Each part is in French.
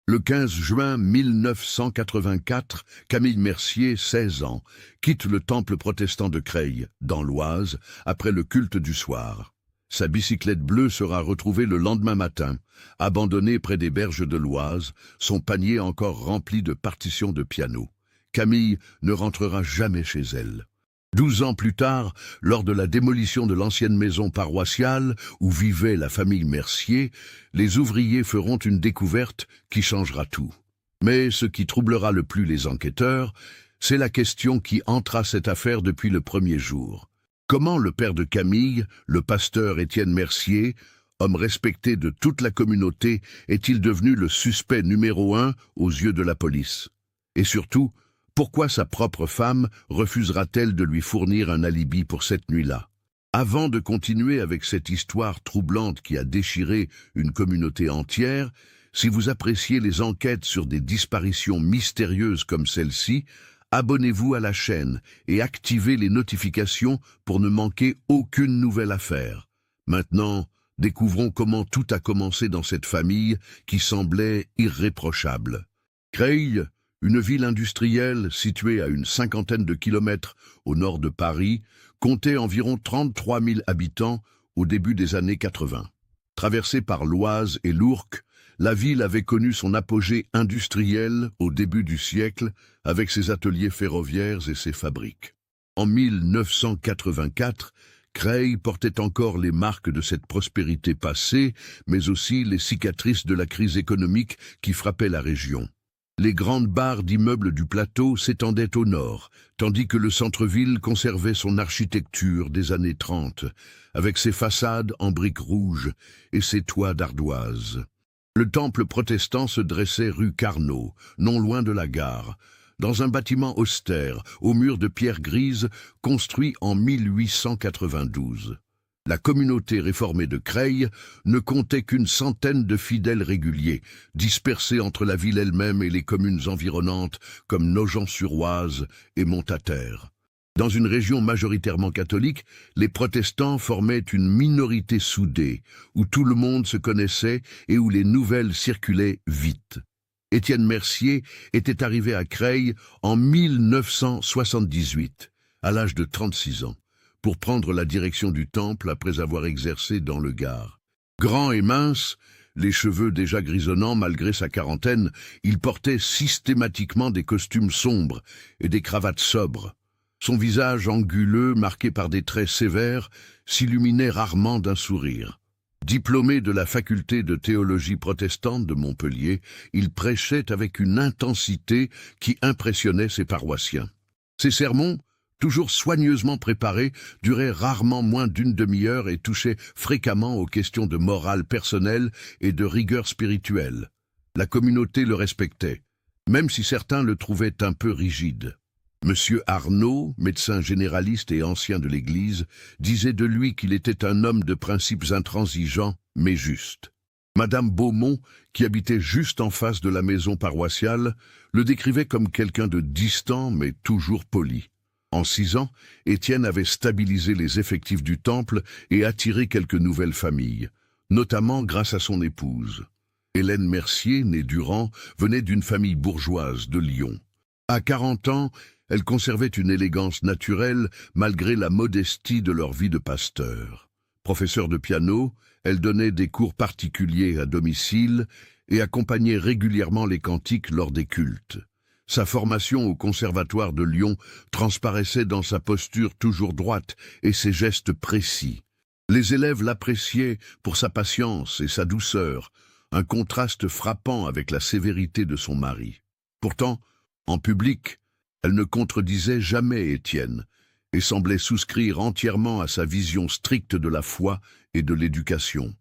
Le 15 juin 1984, Camille Mercier, 16 ans, quitte le temple protestant de Creil, dans l'Oise, après le culte du soir. Sa bicyclette bleue sera retrouvée le lendemain matin, abandonnée près des berges de l'Oise, son panier encore rempli de partitions de piano. Camille ne rentrera jamais chez elle. 12 ans plus tard, lors de la démolition de l'ancienne maison paroissiale où vivait la famille Mercier, les ouvriers feront une découverte qui changera tout. Mais ce qui troublera le plus les enquêteurs, c'est la question qui hantera cette affaire depuis le premier jour. Comment le père de Camille, le pasteur Étienne Mercier, homme respecté de toute la communauté, est-il devenu le suspect numéro 1 aux yeux de la police? Et surtout, pourquoi sa propre femme refusera-t-elle de lui fournir un alibi pour cette nuit-là? Avant de continuer avec cette histoire troublante qui a déchiré une communauté entière, si vous appréciez les enquêtes sur des disparitions mystérieuses comme celle-ci, abonnez-vous à la chaîne et activez les notifications pour ne manquer aucune nouvelle affaire. Maintenant, découvrons comment tout a commencé dans cette famille qui semblait irréprochable. Creil, une ville industrielle située à une cinquantaine de kilomètres au nord de Paris, comptait environ 33 000 habitants au début des années 80. Traversée par l'Oise et l'Ourcq, la ville avait connu son apogée industriel au début du siècle avec ses ateliers ferroviaires et ses fabriques. En 1984, Creil portait encore les marques de cette prospérité passée, mais aussi les cicatrices de la crise économique qui frappait la région. Les grandes barres d'immeubles du plateau s'étendaient au nord, tandis que le centre-ville conservait son architecture des années 30, avec ses façades en briques rouges et ses toits d'ardoise. Le temple protestant se dressait rue Carnot, non loin de la gare, dans un bâtiment austère, aux murs de pierre grise, construit en 1892. La communauté réformée de Creil ne comptait qu'une centaine de fidèles réguliers, dispersés entre la ville elle-même et les communes environnantes comme Nogent-sur-Oise et Montataire. Dans une région majoritairement catholique, les protestants formaient une minorité soudée, où tout le monde se connaissait et où les nouvelles circulaient vite. Étienne Mercier était arrivé à Creil en 1978, à l'âge de 36 ans. Pour prendre la direction du temple après avoir exercé dans le Gard. Grand et mince, les cheveux déjà grisonnants malgré sa quarantaine, il portait systématiquement des costumes sombres et des cravates sobres. Son visage anguleux, marqué par des traits sévères, s'illuminait rarement d'un sourire. Diplômé de la faculté de théologie protestante de Montpellier, il prêchait avec une intensité qui impressionnait ses paroissiens. Ses sermons, toujours soigneusement préparés, duraient rarement moins d'une demi-heure et touchaient fréquemment aux questions de morale personnelle et de rigueur spirituelle. La communauté le respectait, même si certains le trouvaient un peu rigide. Monsieur Arnaud, médecin généraliste et ancien de l'Église, disait de lui qu'il était un homme de principes intransigeants, mais juste. Madame Beaumont, qui habitait juste en face de la maison paroissiale, le décrivait comme quelqu'un de distant, mais toujours poli. En 6 ans, Étienne avait stabilisé les effectifs du temple et attiré quelques nouvelles familles, notamment grâce à son épouse. Hélène Mercier, née Durand, venait d'une famille bourgeoise de Lyon. À 40 ans, elle conservait une élégance naturelle malgré la modestie de leur vie de pasteur. Professeure de piano, elle donnait des cours particuliers à domicile et accompagnait régulièrement les cantiques lors des cultes. Sa formation au Conservatoire de Lyon transparaissait dans sa posture toujours droite et ses gestes précis. Les élèves l'appréciaient pour sa patience et sa douceur, un contraste frappant avec la sévérité de son mari. Pourtant, en public, elle ne contredisait jamais Étienne et semblait souscrire entièrement à sa vision stricte de la foi et de l'éducation.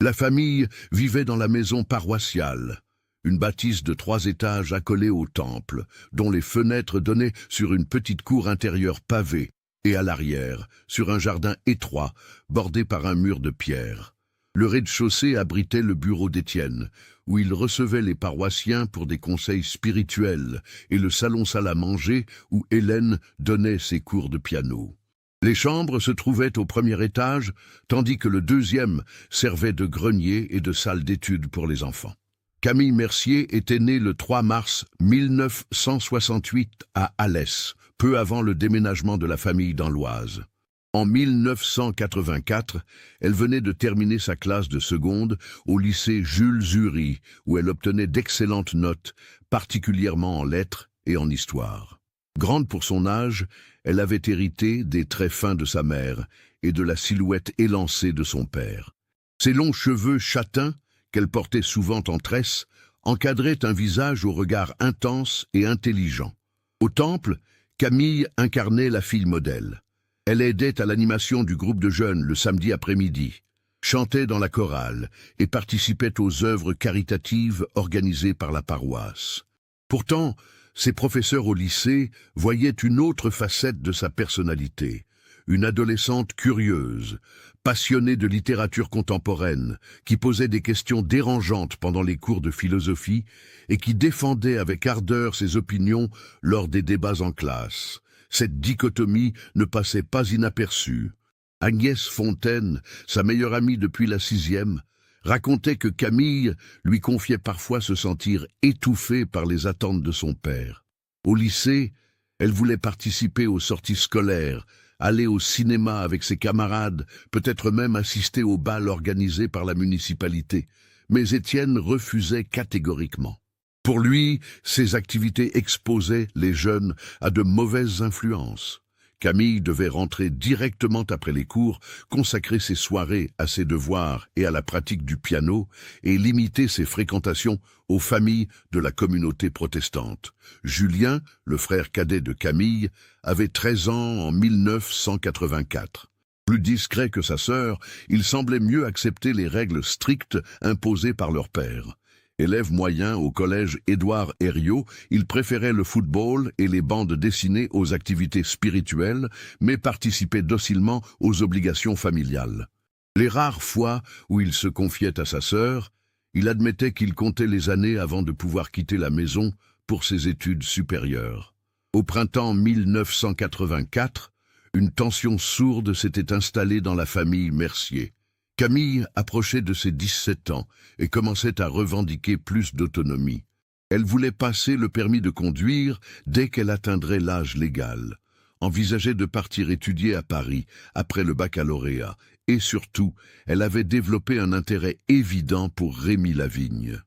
La famille vivait dans la maison paroissiale, une bâtisse de 3 étages accolée au temple, dont les fenêtres donnaient sur une petite cour intérieure pavée, et à l'arrière, sur un jardin étroit, bordé par un mur de pierre. Le rez-de-chaussée abritait le bureau d'Étienne, où il recevait les paroissiens pour des conseils spirituels, et le salon-salle à manger, où Hélène donnait ses cours de piano. Les chambres se trouvaient au premier étage, tandis que le deuxième servait de grenier et de salle d'études pour les enfants. Camille Mercier était née le 3 mars 1968 à Alès, peu avant le déménagement de la famille dans l'Oise. En 1984, elle venait de terminer sa classe de seconde au lycée Jules Zury, où elle obtenait d'excellentes notes, particulièrement en lettres et en histoire. Grande pour son âge, elle avait hérité des traits fins de sa mère et de la silhouette élancée de son père. Ses longs cheveux châtains, qu'elle portait souvent en tresse, encadraient un visage au regard intense et intelligent. Au temple, Camille incarnait la fille modèle. Elle aidait à l'animation du groupe de jeunes le samedi après-midi, chantait dans la chorale et participait aux œuvres caritatives organisées par la paroisse. Pourtant, ses professeurs au lycée voyaient une autre facette de sa personnalité, une adolescente curieuse, passionnée de littérature contemporaine, qui posait des questions dérangeantes pendant les cours de philosophie et qui défendait avec ardeur ses opinions lors des débats en classe. Cette dichotomie ne passait pas inaperçue. Agnès Fontaine, sa meilleure amie depuis la 6e, racontait que Camille lui confiait parfois se sentir étouffée par les attentes de son père. Au lycée, elle voulait participer aux sorties scolaires, aller au cinéma avec ses camarades, peut-être même assister au bal organisé par la municipalité. Mais Étienne refusait catégoriquement. Pour lui, ces activités exposaient les jeunes à de mauvaises influences. Camille devait rentrer directement après les cours, consacrer ses soirées à ses devoirs et à la pratique du piano et limiter ses fréquentations aux familles de la communauté protestante. Julien, le frère cadet de Camille, avait 13 ans en 1984. Plus discret que sa sœur, il semblait mieux accepter les règles strictes imposées par leur père. Élève moyen au collège Édouard Herriot, il préférait le football et les bandes dessinées aux activités spirituelles, mais participait docilement aux obligations familiales. Les rares fois où il se confiait à sa sœur, il admettait qu'il comptait les années avant de pouvoir quitter la maison pour ses études supérieures. Au printemps 1984, une tension sourde s'était installée dans la famille Mercier. Camille approchait de ses 17 ans et commençait à revendiquer plus d'autonomie. Elle voulait passer le permis de conduire dès qu'elle atteindrait l'âge légal, envisageait de partir étudier à Paris après le baccalauréat et surtout, elle avait développé un intérêt évident pour Rémi Lavigne.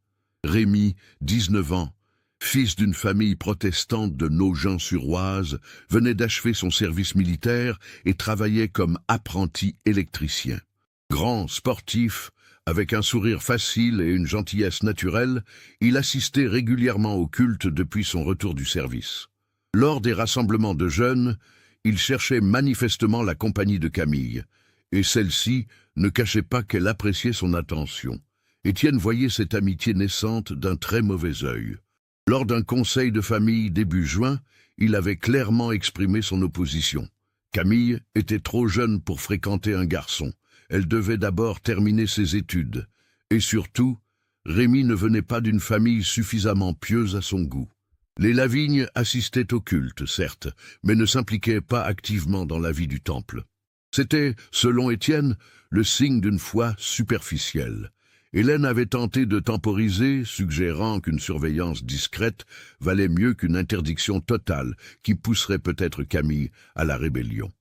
Rémi, 19 ans, fils d'une famille protestante de Nogent-sur-Oise, venait d'achever son service militaire et travaillait comme apprenti électricien. Grand, sportif, avec un sourire facile et une gentillesse naturelle, il assistait régulièrement au culte depuis son retour du service. Lors des rassemblements de jeunes, il cherchait manifestement la compagnie de Camille, et celle-ci ne cachait pas qu'elle appréciait son attention. Étienne voyait cette amitié naissante d'un très mauvais œil. Lors d'un conseil de famille début juin, il avait clairement exprimé son opposition. Camille était trop jeune pour fréquenter un garçon. Elle devait d'abord terminer ses études. Et surtout, Rémi ne venait pas d'une famille suffisamment pieuse à son goût. Les Lavigne assistaient au culte, certes, mais ne s'impliquaient pas activement dans la vie du temple. C'était, selon Étienne, le signe d'une foi superficielle. Hélène avait tenté de temporiser, suggérant qu'une surveillance discrète valait mieux qu'une interdiction totale qui pousserait peut-être Camille à la rébellion.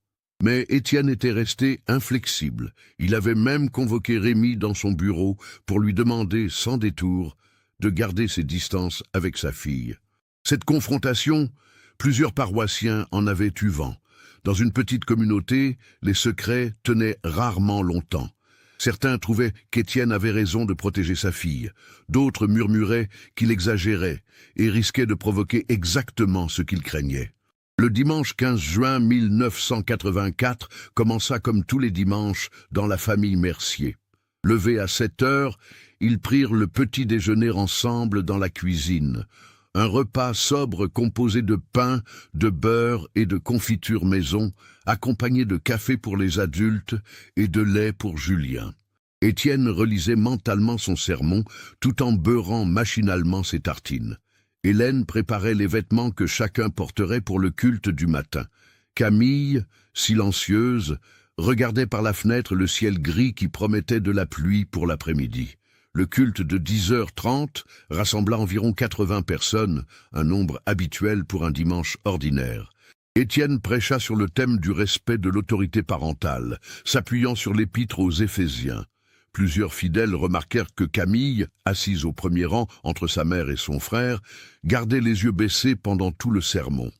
Mais Étienne était resté inflexible. Il avait même convoqué Rémi dans son bureau pour lui demander, sans détour, de garder ses distances avec sa fille. Cette confrontation, plusieurs paroissiens en avaient eu vent. Dans une petite communauté, les secrets tenaient rarement longtemps. Certains trouvaient qu'Étienne avait raison de protéger sa fille. D'autres murmuraient qu'il exagérait et risquait de provoquer exactement ce qu'il craignait. Le dimanche 15 juin 1984 commença comme tous les dimanches dans la famille Mercier. Levés à 7 heures, ils prirent le petit déjeuner ensemble dans la cuisine. Un repas sobre composé de pain, de beurre et de confiture maison, accompagné de café pour les adultes et de lait pour Julien. Étienne relisait mentalement son sermon tout en beurrant machinalement ses tartines. Hélène préparait les vêtements que chacun porterait pour le culte du matin. Camille, silencieuse, regardait par la fenêtre le ciel gris qui promettait de la pluie pour l'après-midi. Le culte de 10h30 rassembla environ 80 personnes, un nombre habituel pour un dimanche ordinaire. Étienne prêcha sur le thème du respect de l'autorité parentale, s'appuyant sur l'épître aux Éphésiens. Plusieurs fidèles remarquèrent que Camille, assise au premier rang entre sa mère et son frère, gardait les yeux baissés pendant tout le sermon.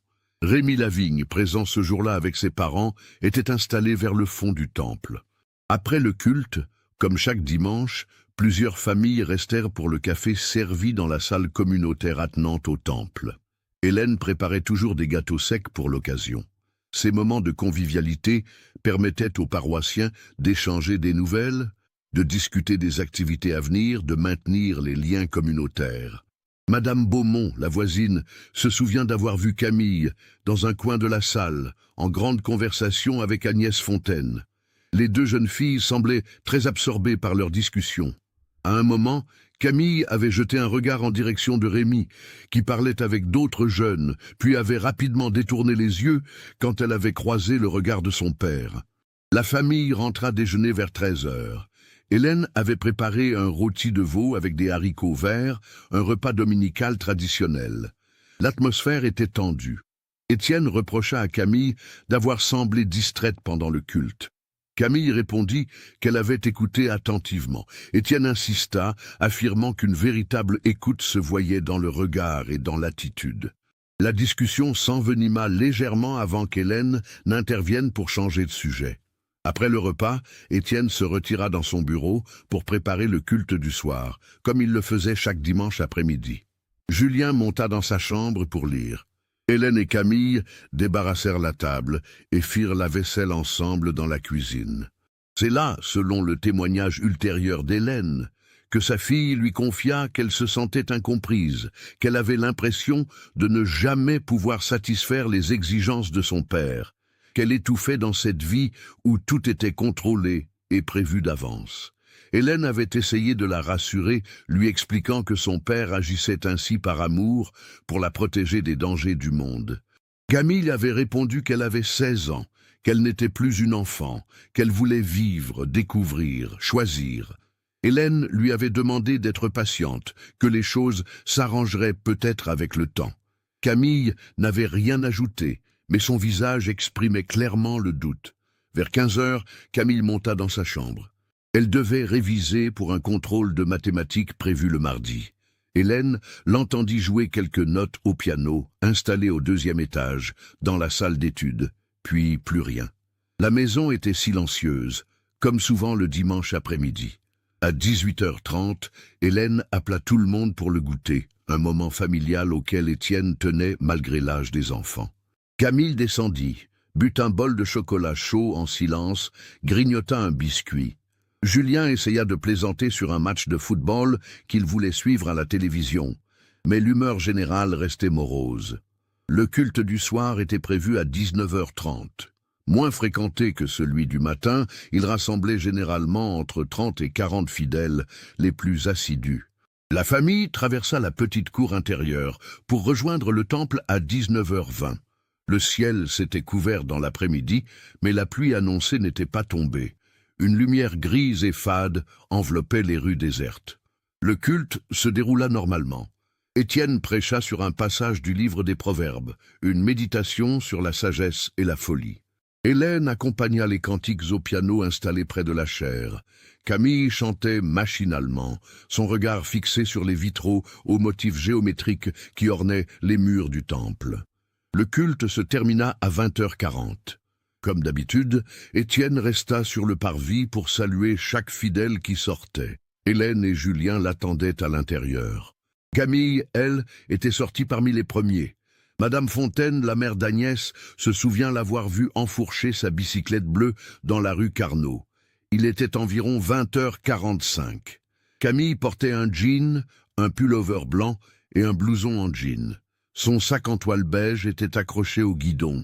Rémi Lavigne, présent ce jour-là avec ses parents, était installé vers le fond du temple. Après le culte, comme chaque dimanche, plusieurs familles restèrent pour le café servi dans la salle communautaire attenante au temple. Hélène préparait toujours des gâteaux secs pour l'occasion. Ces moments de convivialité permettaient aux paroissiens d'échanger des nouvelles, de discuter des activités à venir, de maintenir les liens communautaires. Madame Beaumont, la voisine, se souvient d'avoir vu Camille dans un coin de la salle, en grande conversation avec Agnès Fontaine. Les deux jeunes filles semblaient très absorbées par leur discussion. À un moment, Camille avait jeté un regard en direction de Rémi, qui parlait avec d'autres jeunes, puis avait rapidement détourné les yeux quand elle avait croisé le regard de son père. La famille rentra déjeuner vers 13h. Hélène avait préparé un rôti de veau avec des haricots verts, un repas dominical traditionnel. L'atmosphère était tendue. Étienne reprocha à Camille d'avoir semblé distraite pendant le culte. Camille répondit qu'elle avait écouté attentivement. Étienne insista, affirmant qu'une véritable écoute se voyait dans le regard et dans l'attitude. La discussion s'envenima légèrement avant qu'Hélène n'intervienne pour changer de sujet. Après le repas, Étienne se retira dans son bureau pour préparer le culte du soir, comme il le faisait chaque dimanche après-midi. Julien monta dans sa chambre pour lire. Hélène et Camille débarrassèrent la table et firent la vaisselle ensemble dans la cuisine. C'est là, selon le témoignage ultérieur d'Hélène, que sa fille lui confia qu'elle se sentait incomprise, qu'elle avait l'impression de ne jamais pouvoir satisfaire les exigences de son père, qu'elle étouffait dans cette vie où tout était contrôlé et prévu d'avance. Hélène avait essayé de la rassurer, lui expliquant que son père agissait ainsi par amour pour la protéger des dangers du monde. Camille avait répondu qu'elle avait 16 ans, qu'elle n'était plus une enfant, qu'elle voulait vivre, découvrir, choisir. Hélène lui avait demandé d'être patiente, que les choses s'arrangeraient peut-être avec le temps. Camille n'avait rien ajouté, mais son visage exprimait clairement le doute. Vers 15h, Camille monta dans sa chambre. Elle devait réviser pour un contrôle de mathématiques prévu le mardi. Hélène l'entendit jouer quelques notes au piano, installé au 2e étage, dans la salle d'études, puis plus rien. La maison était silencieuse, comme souvent le dimanche après-midi. À 18h30, Hélène appela tout le monde pour le goûter, un moment familial auquel Étienne tenait malgré l'âge des enfants. Camille descendit, but un bol de chocolat chaud en silence, grignota un biscuit. Julien essaya de plaisanter sur un match de football qu'il voulait suivre à la télévision, mais l'humeur générale restait morose. Le culte du soir était prévu à 19h30. Moins fréquenté que celui du matin, il rassemblait généralement entre 30 et 40 fidèles, les plus assidus. La famille traversa la petite cour intérieure pour rejoindre le temple à 19h20. Le ciel s'était couvert dans l'après-midi, mais la pluie annoncée n'était pas tombée. Une lumière grise et fade enveloppait les rues désertes. Le culte se déroula normalement. Étienne prêcha sur un passage du livre des Proverbes, une méditation sur la sagesse et la folie. Hélène accompagna les cantiques au piano installé près de la chaire. Camille chantait machinalement, son regard fixé sur les vitraux aux motifs géométriques qui ornaient les murs du temple. Le culte se termina à 20h40. Comme d'habitude, Étienne resta sur le parvis pour saluer chaque fidèle qui sortait. Hélène et Julien l'attendaient à l'intérieur. Camille, elle, était sortie parmi les premiers. Madame Fontaine, la mère d'Agnès, se souvient l'avoir vue enfourcher sa bicyclette bleue dans la rue Carnot. Il était environ 20h45. Camille portait un jean, un pullover blanc et un blouson en jean. Son sac en toile beige était accroché au guidon.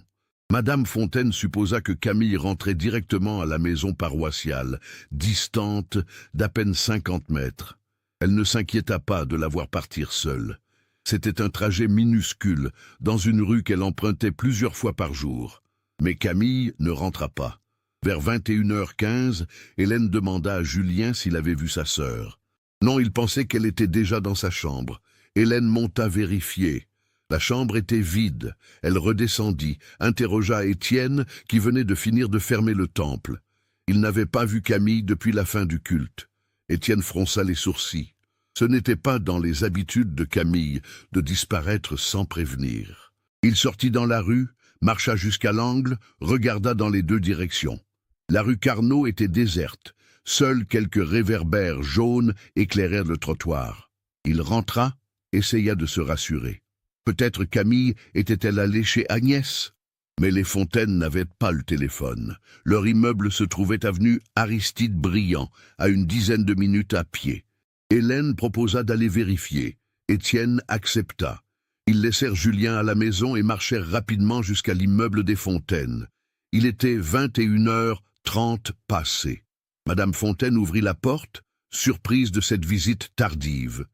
Madame Fontaine supposa que Camille rentrait directement à la maison paroissiale, distante d'à peine 50 mètres. Elle ne s'inquiéta pas de la voir partir seule. C'était un trajet minuscule, dans une rue qu'elle empruntait plusieurs fois par jour. Mais Camille ne rentra pas. Vers 21h15, Hélène demanda à Julien s'il avait vu sa sœur. Non, il pensait qu'elle était déjà dans sa chambre. Hélène monta vérifier. La chambre était vide. Elle redescendit, interrogea Étienne, qui venait de finir de fermer le temple. Il n'avait pas vu Camille depuis la fin du culte. Étienne fronça les sourcils. Ce n'était pas dans les habitudes de Camille de disparaître sans prévenir. Il sortit dans la rue, marcha jusqu'à l'angle, regarda dans les deux directions. La rue Carnot était déserte. Seuls quelques réverbères jaunes éclairèrent le trottoir. Il rentra, essaya de se rassurer. Peut-être Camille était-elle allée chez Agnès? Mais les Fontaines n'avaient pas le téléphone. Leur immeuble se trouvait avenue Aristide Briand, à une dizaine de minutes à pied. Hélène proposa d'aller vérifier. Étienne accepta. Ils laissèrent Julien à la maison et marchèrent rapidement jusqu'à l'immeuble des Fontaines. Il était 21h30 passées. Madame Fontaine ouvrit la porte, surprise de cette visite tardive.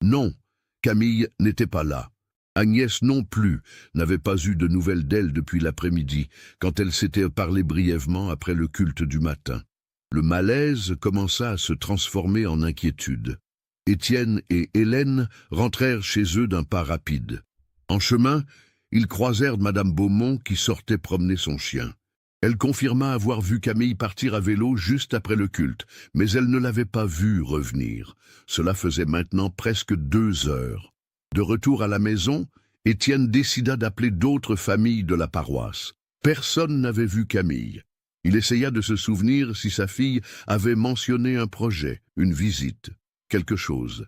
Non, Camille n'était pas là. Agnès non plus n'avait pas eu de nouvelles d'elle depuis l'après-midi, quand elle s'était parlé brièvement après le culte du matin. Le malaise commença à se transformer en inquiétude. Étienne et Hélène rentrèrent chez eux d'un pas rapide. En chemin, ils croisèrent Madame Beaumont qui sortait promener son chien. Elle confirma avoir vu Camille partir à vélo juste après le culte, mais elle ne l'avait pas vue revenir. Cela faisait maintenant presque 2 heures. De retour à la maison, Étienne décida d'appeler d'autres familles de la paroisse. Personne n'avait vu Camille. Il essaya de se souvenir si sa fille avait mentionné un projet, une visite, quelque chose.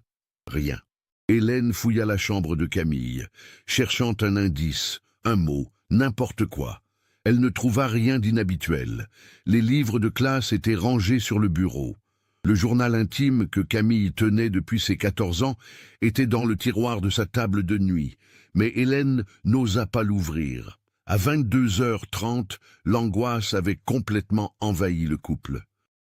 Rien. Hélène fouilla la chambre de Camille, cherchant un indice, un mot, n'importe quoi. Elle ne trouva rien d'inhabituel. Les livres de classe étaient rangés sur le bureau. Le journal intime que Camille tenait depuis ses 14 ans était dans le tiroir de sa table de nuit, mais Hélène n'osa pas l'ouvrir. À 22h30, l'angoisse avait complètement envahi le couple.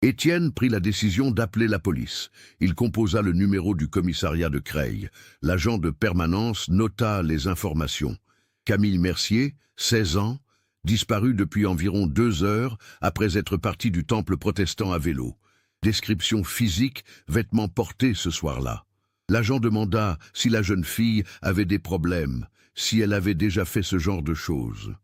Étienne prit la décision d'appeler la police. Il composa le numéro du commissariat de Creil. L'agent de permanence nota les informations. Camille Mercier, 16 ans, disparu depuis environ 2 heures après être parti du temple protestant à vélo. Description physique, vêtements portés ce soir-là. L'agent demanda si la jeune fille avait des problèmes, si elle avait déjà fait ce genre de choses.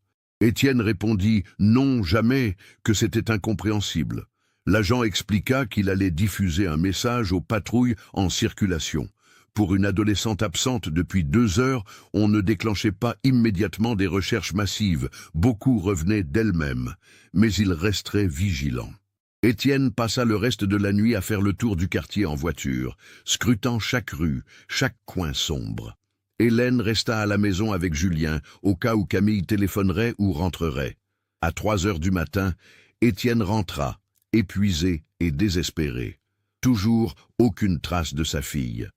Étienne répondit « Non, jamais », que c'était incompréhensible. L'agent expliqua qu'il allait diffuser un message aux patrouilles en circulation. Pour une adolescente absente depuis 2 heures, on ne déclenchait pas immédiatement des recherches massives. Beaucoup revenaient d'elles-mêmes, mais il resterait vigilant. Étienne passa le reste de la nuit à faire le tour du quartier en voiture, scrutant chaque rue, chaque coin sombre. Hélène resta à la maison avec Julien, au cas où Camille téléphonerait ou rentrerait. À 3 heures du matin, Étienne rentra, épuisé et désespéré. Toujours aucune trace de sa fille.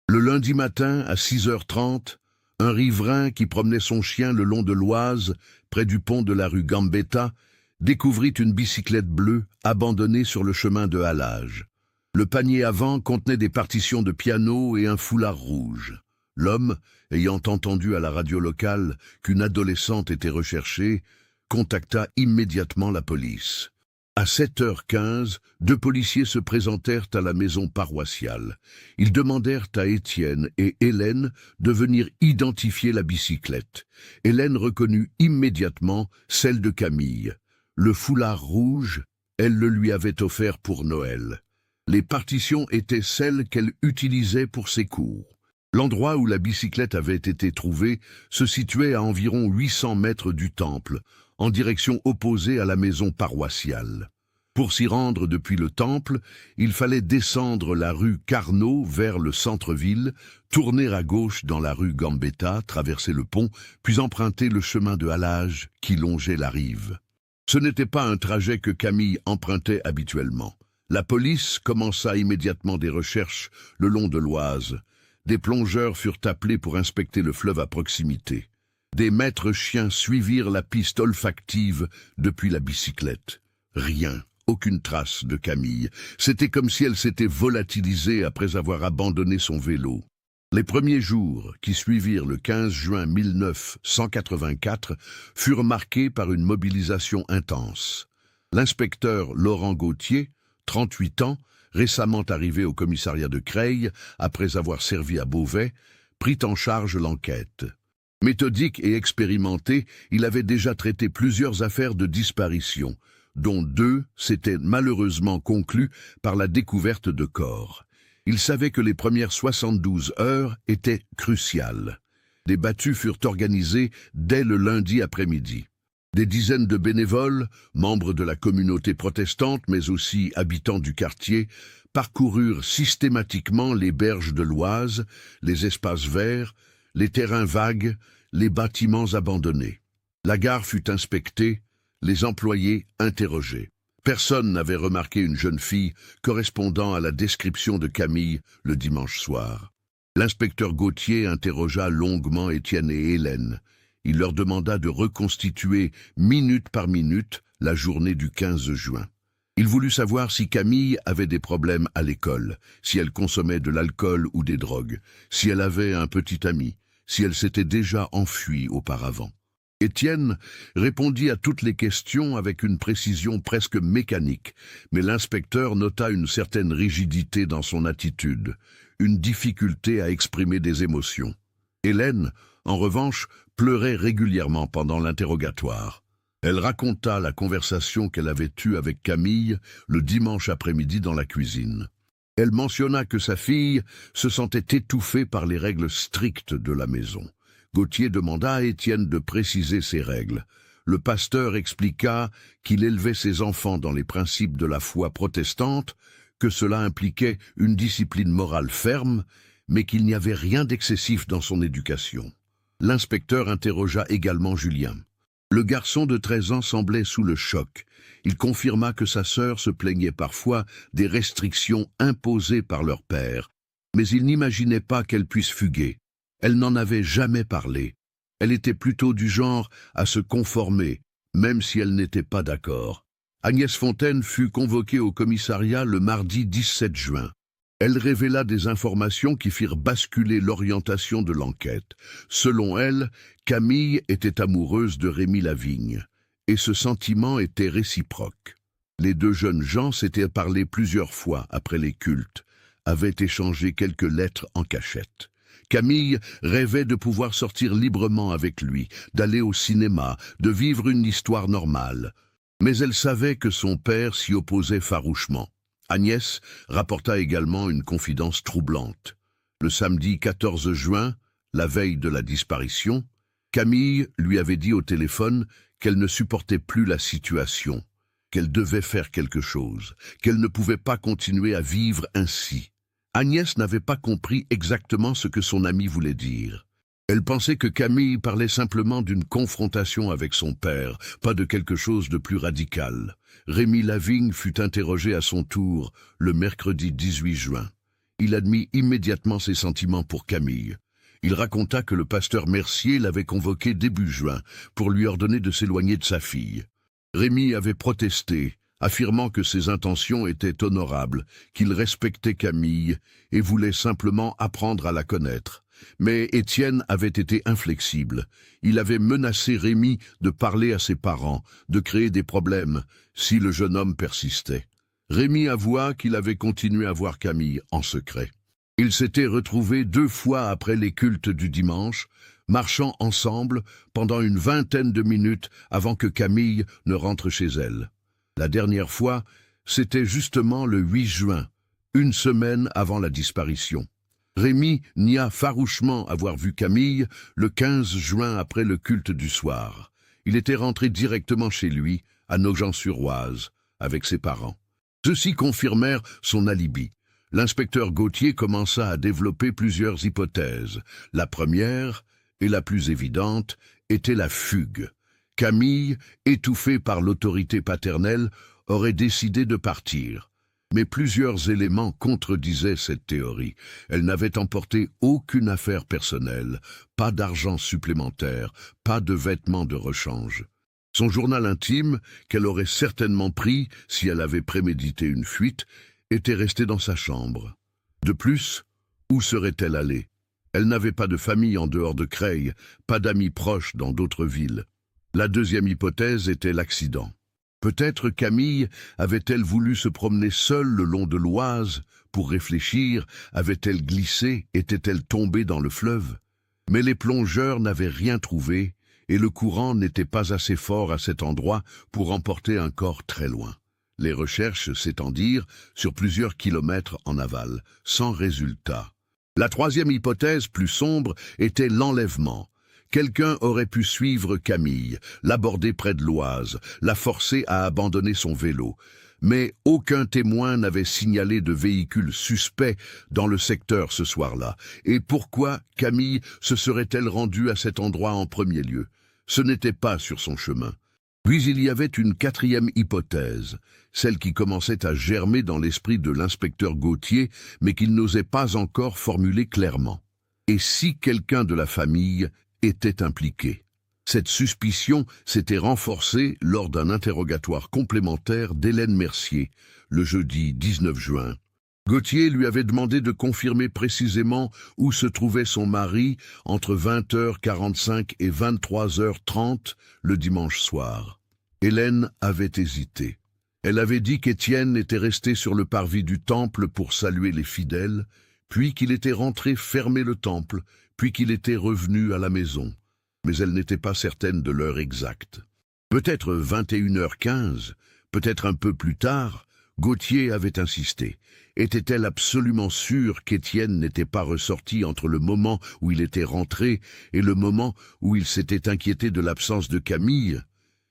Le lundi matin, à 6h30, un riverain qui promenait son chien le long de l'Oise, près du pont de la rue Gambetta, découvrit une bicyclette bleue abandonnée sur le chemin de halage. Le panier avant contenait des partitions de piano et un foulard rouge. L'homme, ayant entendu à la radio locale qu'une adolescente était recherchée, contacta immédiatement la police. À 7h15, 2 policiers se présentèrent à la maison paroissiale. Ils demandèrent à Étienne et Hélène de venir identifier la bicyclette. Hélène reconnut immédiatement celle de Camille. Le foulard rouge, elle le lui avait offert pour Noël. Les partitions étaient celles qu'elle utilisait pour ses cours. L'endroit où la bicyclette avait été trouvée se situait à environ 800 mètres du temple, en direction opposée à la maison paroissiale. Pour s'y rendre depuis le temple, il fallait descendre la rue Carnot vers le centre-ville, tourner à gauche dans la rue Gambetta, traverser le pont, puis emprunter le chemin de halage qui longeait la rive. Ce n'était pas un trajet que Camille empruntait habituellement. La police commença immédiatement des recherches le long de l'Oise. Des plongeurs furent appelés pour inspecter le fleuve à proximité. Des maîtres chiens suivirent la piste olfactive depuis la bicyclette. Rien, aucune trace de Camille. C'était comme si elle s'était volatilisée après avoir abandonné son vélo. Les premiers jours qui suivirent le 15 juin 1984 furent marqués par une mobilisation intense. L'inspecteur Laurent Gauthier, 38 ans, récemment arrivé au commissariat de Creil après avoir servi à Beauvais, prit en charge l'enquête. Méthodique et expérimenté, il avait déjà traité plusieurs affaires de disparition, dont 2 s'étaient malheureusement conclues par la découverte de corps. Il savait que les premières 72 heures étaient cruciales. Des battues furent organisées dès le lundi après-midi. Des dizaines de bénévoles, membres de la communauté protestante mais aussi habitants du quartier, parcoururent systématiquement les berges de l'Oise, les espaces verts, les terrains vagues, les bâtiments abandonnés. La gare fut inspectée, les employés interrogés. Personne n'avait remarqué une jeune fille correspondant à la description de Camille le dimanche soir. L'inspecteur Gauthier interrogea longuement Étienne et Hélène. Il leur demanda de reconstituer minute par minute la journée du 15 juin. Il voulut savoir si Camille avait des problèmes à l'école, si elle consommait de l'alcool ou des drogues, si elle avait un petit ami, si elle s'était déjà enfuie auparavant. Étienne répondit à toutes les questions avec une précision presque mécanique, mais l'inspecteur nota une certaine rigidité dans son attitude, une difficulté à exprimer des émotions. Hélène, en revanche, pleurait régulièrement pendant l'interrogatoire. Elle raconta la conversation qu'elle avait eue avec Camille le dimanche après-midi dans la cuisine. Elle mentionna que sa fille se sentait étouffée par les règles strictes de la maison. Gauthier demanda à Étienne de préciser ces règles. Le pasteur expliqua qu'il élevait ses enfants dans les principes de la foi protestante, que cela impliquait une discipline morale ferme, mais qu'il n'y avait rien d'excessif dans son éducation. L'inspecteur interrogea également Julien. Le garçon de 13 ans semblait sous le choc. Il confirma que sa sœur se plaignait parfois des restrictions imposées par leur père, mais il n'imaginait pas qu'elle puisse fuguer. Elle n'en avait jamais parlé. Elle était plutôt du genre à se conformer, même si elle n'était pas d'accord. Agnès Fontaine fut convoquée au commissariat le mardi 17 juin. Elle révéla des informations qui firent basculer l'orientation de l'enquête. Selon elle, Camille était amoureuse de Rémi Lavigne, et ce sentiment était réciproque. Les 2 jeunes gens s'étaient parlé plusieurs fois après les cultes, avaient échangé quelques lettres en cachette. Camille rêvait de pouvoir sortir librement avec lui, d'aller au cinéma, de vivre une histoire normale. Mais elle savait que son père s'y opposait farouchement. Agnès rapporta également une confidence troublante. Le samedi 14 juin, la veille de la disparition, Camille lui avait dit au téléphone qu'elle ne supportait plus la situation, qu'elle devait faire quelque chose, qu'elle ne pouvait pas continuer à vivre ainsi. Agnès n'avait pas compris exactement ce que son amie voulait dire. Elle pensait que Camille parlait simplement d'une confrontation avec son père, pas de quelque chose de plus radical. Rémi Lavigne fut interrogé à son tour le mercredi 18 juin. Il admit immédiatement ses sentiments pour Camille. Il raconta que le pasteur Mercier l'avait convoqué début juin pour lui ordonner de s'éloigner de sa fille. Rémi avait protesté, affirmant que ses intentions étaient honorables, qu'il respectait Camille et voulait simplement apprendre à la connaître. Mais Étienne avait été inflexible. Il avait menacé Rémi de parler à ses parents, de créer des problèmes, si le jeune homme persistait. Rémi avoua qu'il avait continué à voir Camille en secret. Ils s'étaient retrouvés 2 fois après les cultes du dimanche, marchant ensemble pendant une 20aine de minutes avant que Camille ne rentre chez elle. La dernière fois, c'était justement le 8 juin, 1 semaine avant la disparition. Rémi nia farouchement avoir vu Camille le 15 juin après le culte du soir. Il était rentré directement chez lui, à Nogent-sur-Oise, avec ses parents. Ceux-ci confirmèrent son alibi. L'inspecteur Gauthier commença à développer plusieurs hypothèses. La première, et la plus évidente, était la fugue. Camille, étouffée par l'autorité paternelle, aurait décidé de partir. Mais plusieurs éléments contredisaient cette théorie. Elle n'avait emporté aucune affaire personnelle, pas d'argent supplémentaire, pas de vêtements de rechange. Son journal intime, qu'elle aurait certainement pris si elle avait prémédité une fuite, était resté dans sa chambre. De plus, où serait-elle allée? Elle n'avait pas de famille en dehors de Creil, pas d'amis proches dans d'autres villes. La deuxième hypothèse était l'accident. Peut-être Camille avait-elle voulu se promener seule le long de l'Oise pour réfléchir, avait-elle glissé, était-elle tombée dans le fleuve? Mais les plongeurs n'avaient rien trouvé, et le courant n'était pas assez fort à cet endroit pour emporter un corps très loin. Les recherches s'étendirent sur plusieurs kilomètres en aval, sans résultat. La troisième hypothèse, plus sombre, était l'enlèvement. Quelqu'un aurait pu suivre Camille, l'aborder près de l'Oise, la forcer à abandonner son vélo. Mais aucun témoin n'avait signalé de véhicule suspect dans le secteur ce soir-là. Et pourquoi Camille se serait-elle rendue à cet endroit en premier lieu? Ce n'était pas sur son chemin. Puis il y avait une quatrième hypothèse, celle qui commençait à germer dans l'esprit de l'inspecteur Gauthier, mais qu'il n'osait pas encore formuler clairement. Et si quelqu'un de la famille était impliqué? Cette suspicion s'était renforcée lors d'un interrogatoire complémentaire d'Hélène Mercier, le jeudi 19 juin. Gauthier lui avait demandé de confirmer précisément où se trouvait son mari entre 20h45 et 23h30 le dimanche soir. Hélène avait hésité. Elle avait dit qu'Étienne était resté sur le parvis du temple pour saluer les fidèles, puis qu'il était rentré fermer le temple, puis qu'il était revenu à la maison. Mais elle n'était pas certaine de l'heure exacte. Peut-être 21h15, peut-être un peu plus tard, Gauthier avait insisté. Était-elle absolument sûre qu'Étienne n'était pas ressorti entre le moment où il était rentré et le moment où il s'était inquiété de l'absence de Camille?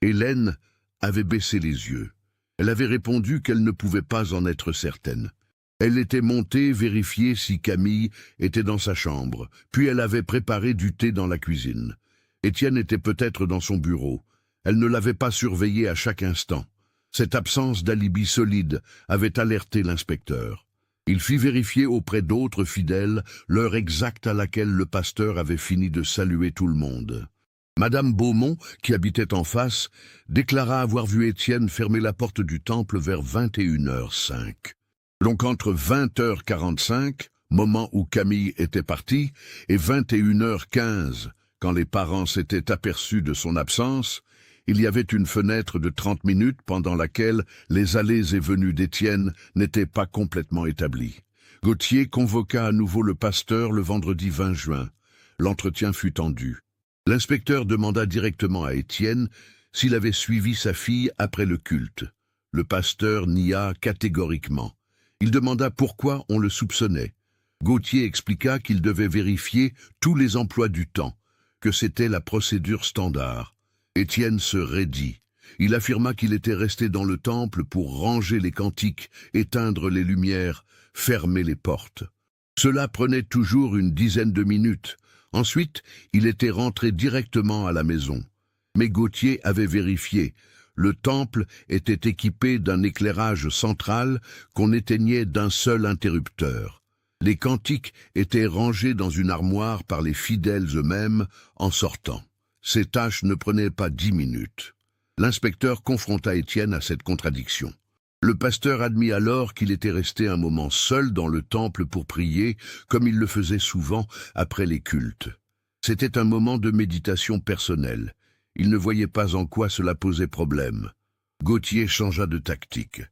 Hélène avait baissé les yeux. Elle avait répondu qu'elle ne pouvait pas en être certaine. Elle était montée vérifier si Camille était dans sa chambre, puis elle avait préparé du thé dans la cuisine. Étienne était peut-être dans son bureau. Elle ne l'avait pas surveillé à chaque instant. Cette absence d'alibi solide avait alerté l'inspecteur. Il fit vérifier auprès d'autres fidèles l'heure exacte à laquelle le pasteur avait fini de saluer tout le monde. Madame Beaumont, qui habitait en face, déclara avoir vu Étienne fermer la porte du temple vers 21h05. Donc entre 20h45, moment où Camille était partie, et 21h15, quand les parents s'étaient aperçus de son absence, il y avait une fenêtre de 30 minutes pendant laquelle les allées et venues d'Étienne n'étaient pas complètement établies. Gauthier convoqua à nouveau le pasteur le vendredi 20 juin. L'entretien fut tendu. L'inspecteur demanda directement à Étienne s'il avait suivi sa fille après le culte. Le pasteur nia catégoriquement. Il demanda pourquoi on le soupçonnait. Gauthier expliqua qu'il devait vérifier tous les emplois du temps, que c'était la procédure standard. Étienne se raidit. Il affirma qu'il était resté dans le temple pour ranger les cantiques, éteindre les lumières, fermer les portes. Cela prenait toujours une dizaine de minutes. Ensuite, il était rentré directement à la maison. Mais Gauthier avait vérifié. Le temple était équipé d'un éclairage central qu'on éteignait d'un seul interrupteur. Les cantiques étaient rangés dans une armoire par les fidèles eux-mêmes en sortant. Ces tâches ne prenaient pas 10 minutes. L'inspecteur confronta Étienne à cette contradiction. Le pasteur admit alors qu'il était resté un moment seul dans le temple pour prier, comme il le faisait souvent après les cultes. C'était un moment de méditation personnelle. Il ne voyait pas en quoi cela posait problème. Gauthier changea de tactique.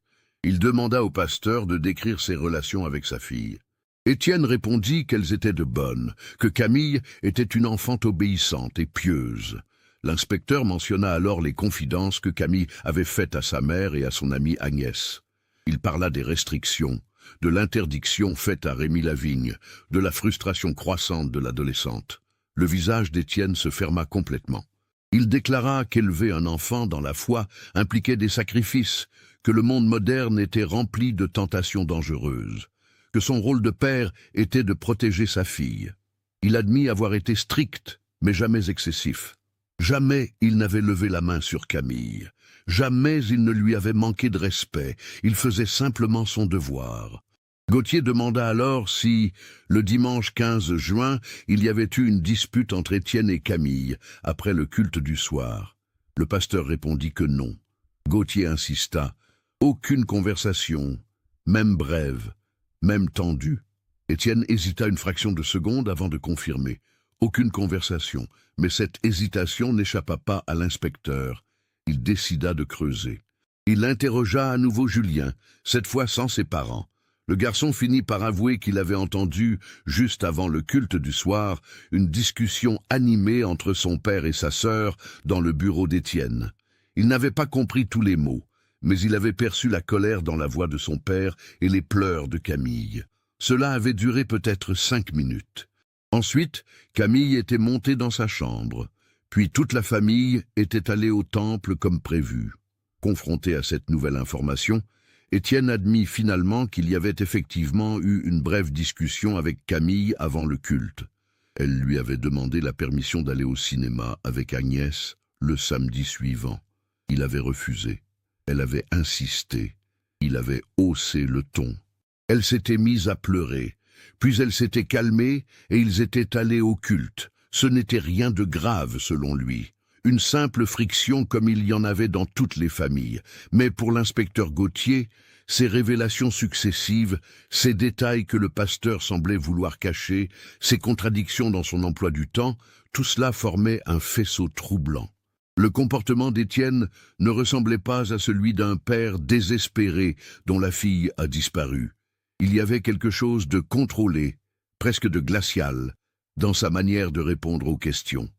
Il demanda au pasteur de décrire ses relations avec sa fille. Étienne répondit qu'elles étaient de bonnes, que Camille était une enfant obéissante et pieuse. L'inspecteur mentionna alors les confidences que Camille avait faites à sa mère et à son amie Agnès. Il parla des restrictions, de l'interdiction faite à Rémi Lavigne, de la frustration croissante de l'adolescente. Le visage d'Étienne se ferma complètement. Il déclara qu'élever un enfant dans la foi impliquait des sacrifices, que le monde moderne était rempli de tentations dangereuses, que son rôle de père était de protéger sa fille. Il admit avoir été strict, mais jamais excessif. Jamais il n'avait levé la main sur Camille. Jamais il ne lui avait manqué de respect. Il faisait simplement son devoir. Gauthier demanda alors si, le dimanche 15 juin, il y avait eu une dispute entre Étienne et Camille, après le culte du soir. Le pasteur répondit que non. Gauthier insista. Aucune conversation, même brève, même tendue. Étienne hésita une fraction de seconde avant de confirmer. Aucune conversation, mais cette hésitation n'échappa pas à l'inspecteur. Il décida de creuser. Il interrogea à nouveau Julien, cette fois sans ses parents. Le garçon finit par avouer qu'il avait entendu, juste avant le culte du soir, une discussion animée entre son père et sa sœur dans le bureau d'Étienne. Il n'avait pas compris tous les mots, mais il avait perçu la colère dans la voix de son père et les pleurs de Camille. Cela avait duré peut-être 5 minutes. Ensuite, Camille était montée dans sa chambre, puis toute la famille était allée au temple comme prévu. Confronté à cette nouvelle information, Étienne admit finalement qu'il y avait effectivement eu une brève discussion avec Camille avant le culte. Elle lui avait demandé la permission d'aller au cinéma avec Agnès le samedi suivant. Il avait refusé. Elle avait insisté. Il avait haussé le ton. Elle s'était mise à pleurer. Puis elle s'était calmée et ils étaient allés au culte. Ce n'était rien de grave selon lui. Une simple friction comme il y en avait dans toutes les familles. Mais pour l'inspecteur Gauthier, ces révélations successives, ces détails que le pasteur semblait vouloir cacher, ces contradictions dans son emploi du temps, tout cela formait un faisceau troublant. Le comportement d'Étienne ne ressemblait pas à celui d'un père désespéré dont la fille a disparu. Il y avait quelque chose de contrôlé, presque de glacial, dans sa manière de répondre aux questions.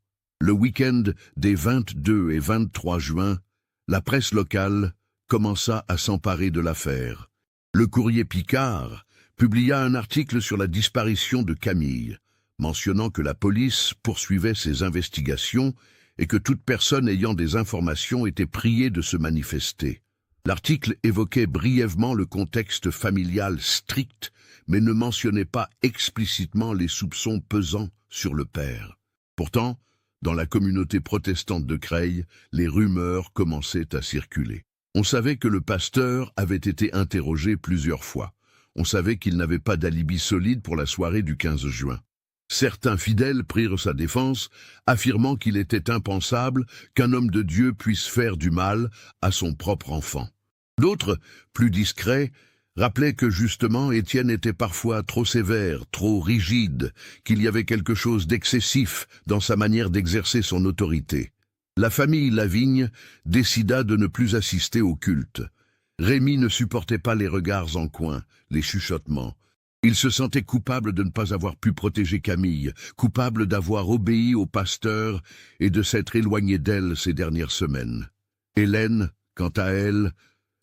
Le week-end des 22 et 23 juin, la presse locale commença à s'emparer de l'affaire. Le Courrier Picard publia un article sur la disparition de Camille, mentionnant que la police poursuivait ses investigations et que toute personne ayant des informations était priée de se manifester. L'article évoquait brièvement le contexte familial strict, mais ne mentionnait pas explicitement les soupçons pesant sur le père. Pourtant, dans la communauté protestante de Creil, les rumeurs commençaient à circuler. On savait que le pasteur avait été interrogé plusieurs fois. On savait qu'il n'avait pas d'alibi solide pour la soirée du 15 juin. Certains fidèles prirent sa défense, affirmant qu'il était impensable qu'un homme de Dieu puisse faire du mal à son propre enfant. D'autres, plus discrets, rappelaient que justement Étienne était parfois trop sévère, trop rigide, qu'il y avait quelque chose d'excessif dans sa manière d'exercer son autorité. La famille Lavigne décida de ne plus assister au culte. Rémi ne supportait pas les regards en coin, les chuchotements. Il se sentait coupable de ne pas avoir pu protéger Camille, coupable d'avoir obéi au pasteur et de s'être éloigné d'elle ces dernières semaines. Hélène, quant à elle,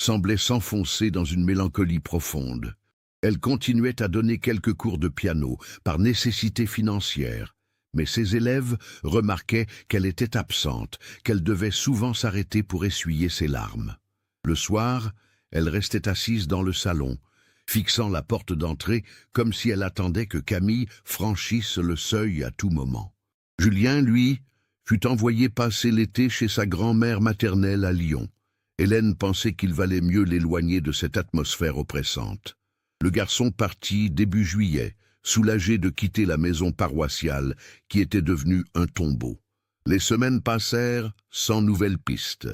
semblait s'enfoncer dans une mélancolie profonde. Elle continuait à donner quelques cours de piano, par nécessité financière, mais ses élèves remarquaient qu'elle était absente, qu'elle devait souvent s'arrêter pour essuyer ses larmes. Le soir, elle restait assise dans le salon, fixant la porte d'entrée comme si elle attendait que Camille franchisse le seuil à tout moment. Julien, lui, fut envoyé passer l'été chez sa grand-mère maternelle à Lyon. Hélène pensait qu'il valait mieux l'éloigner de cette atmosphère oppressante. Le garçon partit début juillet, soulagé de quitter la maison paroissiale qui était devenue un tombeau. Les semaines passèrent sans nouvelles pistes.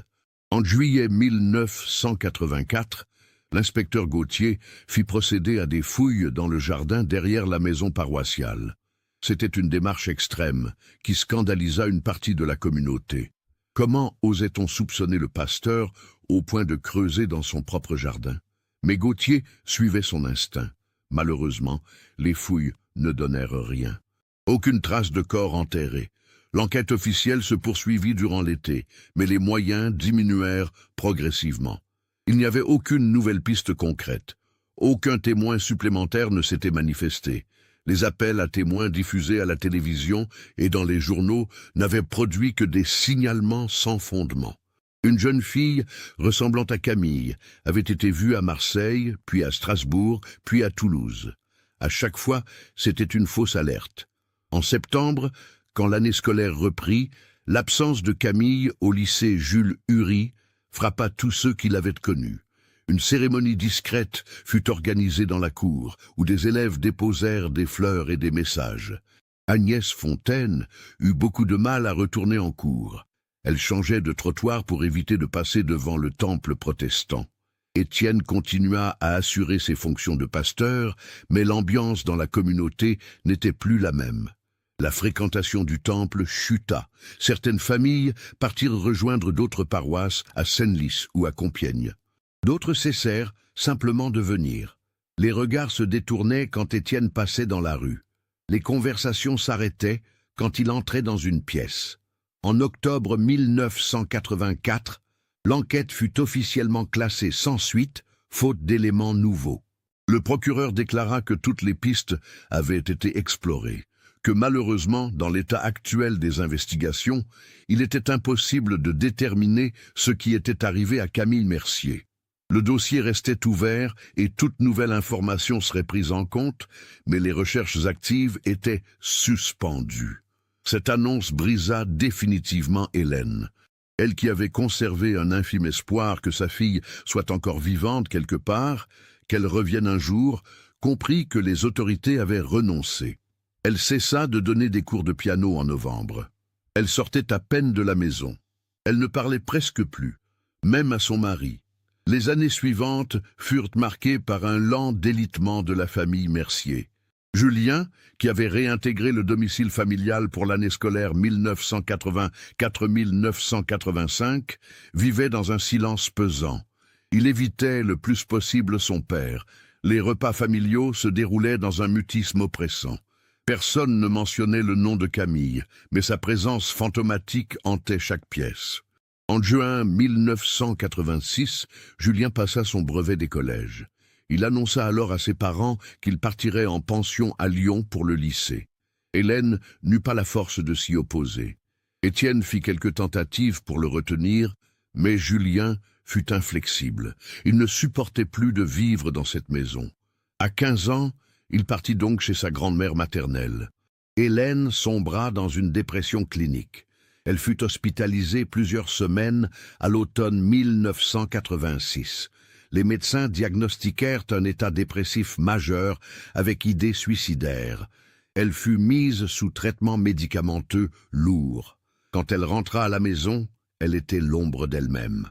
En juillet 1984, l'inspecteur Gauthier fit procéder à des fouilles dans le jardin derrière la maison paroissiale. C'était une démarche extrême qui scandalisa une partie de la communauté. Comment osait-on soupçonner le pasteur au point de creuser dans son propre jardin? Mais Gauthier suivait son instinct. Malheureusement, les fouilles ne donnèrent rien. Aucune trace de corps enterré. L'enquête officielle se poursuivit durant l'été, mais les moyens diminuèrent progressivement. Il n'y avait aucune nouvelle piste concrète. Aucun témoin supplémentaire ne s'était manifesté. Les appels à témoins diffusés à la télévision et dans les journaux n'avaient produit que des signalements sans fondement. Une jeune fille ressemblant à Camille avait été vue à Marseille, puis à Strasbourg, puis à Toulouse. À chaque fois, c'était une fausse alerte. En septembre, quand l'année scolaire reprit, l'absence de Camille au lycée Jules Hury frappa tous ceux qui l'avaient connue. Une cérémonie discrète fut organisée dans la cour, où des élèves déposèrent des fleurs et des messages. Agnès Fontaine eut beaucoup de mal à retourner en cours. Elle changeait de trottoir pour éviter de passer devant le temple protestant. Étienne continua à assurer ses fonctions de pasteur, mais l'ambiance dans la communauté n'était plus la même. La fréquentation du temple chuta. Certaines familles partirent rejoindre d'autres paroisses à Senlis ou à Compiègne. D'autres cessèrent simplement de venir. Les regards se détournaient quand Étienne passait dans la rue. Les conversations s'arrêtaient quand il entrait dans une pièce. En octobre 1984, l'enquête fut officiellement classée sans suite, faute d'éléments nouveaux. Le procureur déclara que toutes les pistes avaient été explorées, que malheureusement, dans l'état actuel des investigations, il était impossible de déterminer ce qui était arrivé à Camille Mercier. Le dossier restait ouvert et toute nouvelle information serait prise en compte, mais les recherches actives étaient suspendues. Cette annonce brisa définitivement Hélène. Elle qui avait conservé un infime espoir que sa fille soit encore vivante quelque part, qu'elle revienne un jour, comprit que les autorités avaient renoncé. Elle cessa de donner des cours de piano en novembre. Elle sortait à peine de la maison. Elle ne parlait presque plus, même à son mari. Les années suivantes furent marquées par un lent délitement de la famille Mercier. Julien, qui avait réintégré le domicile familial pour l'année scolaire 1984-1985, vivait dans un silence pesant. Il évitait le plus possible son père. Les repas familiaux se déroulaient dans un mutisme oppressant. Personne ne mentionnait le nom de Camille, mais sa présence fantomatique hantait chaque pièce. En juin 1986, Julien passa son brevet des collèges. Il annonça alors à ses parents qu'il partirait en pension à Lyon pour le lycée. Hélène n'eut pas la force de s'y opposer. Étienne fit quelques tentatives pour le retenir, mais Julien fut inflexible. Il ne supportait plus de vivre dans cette maison. À 15 ans, il partit donc chez sa grand-mère maternelle. Hélène sombra dans une dépression clinique. Elle fut hospitalisée plusieurs semaines à l'automne 1986. Les médecins diagnostiquèrent un état dépressif majeur avec idées suicidaires. Elle fut mise sous traitement médicamenteux lourd. Quand elle rentra à la maison, elle était l'ombre d'elle-même.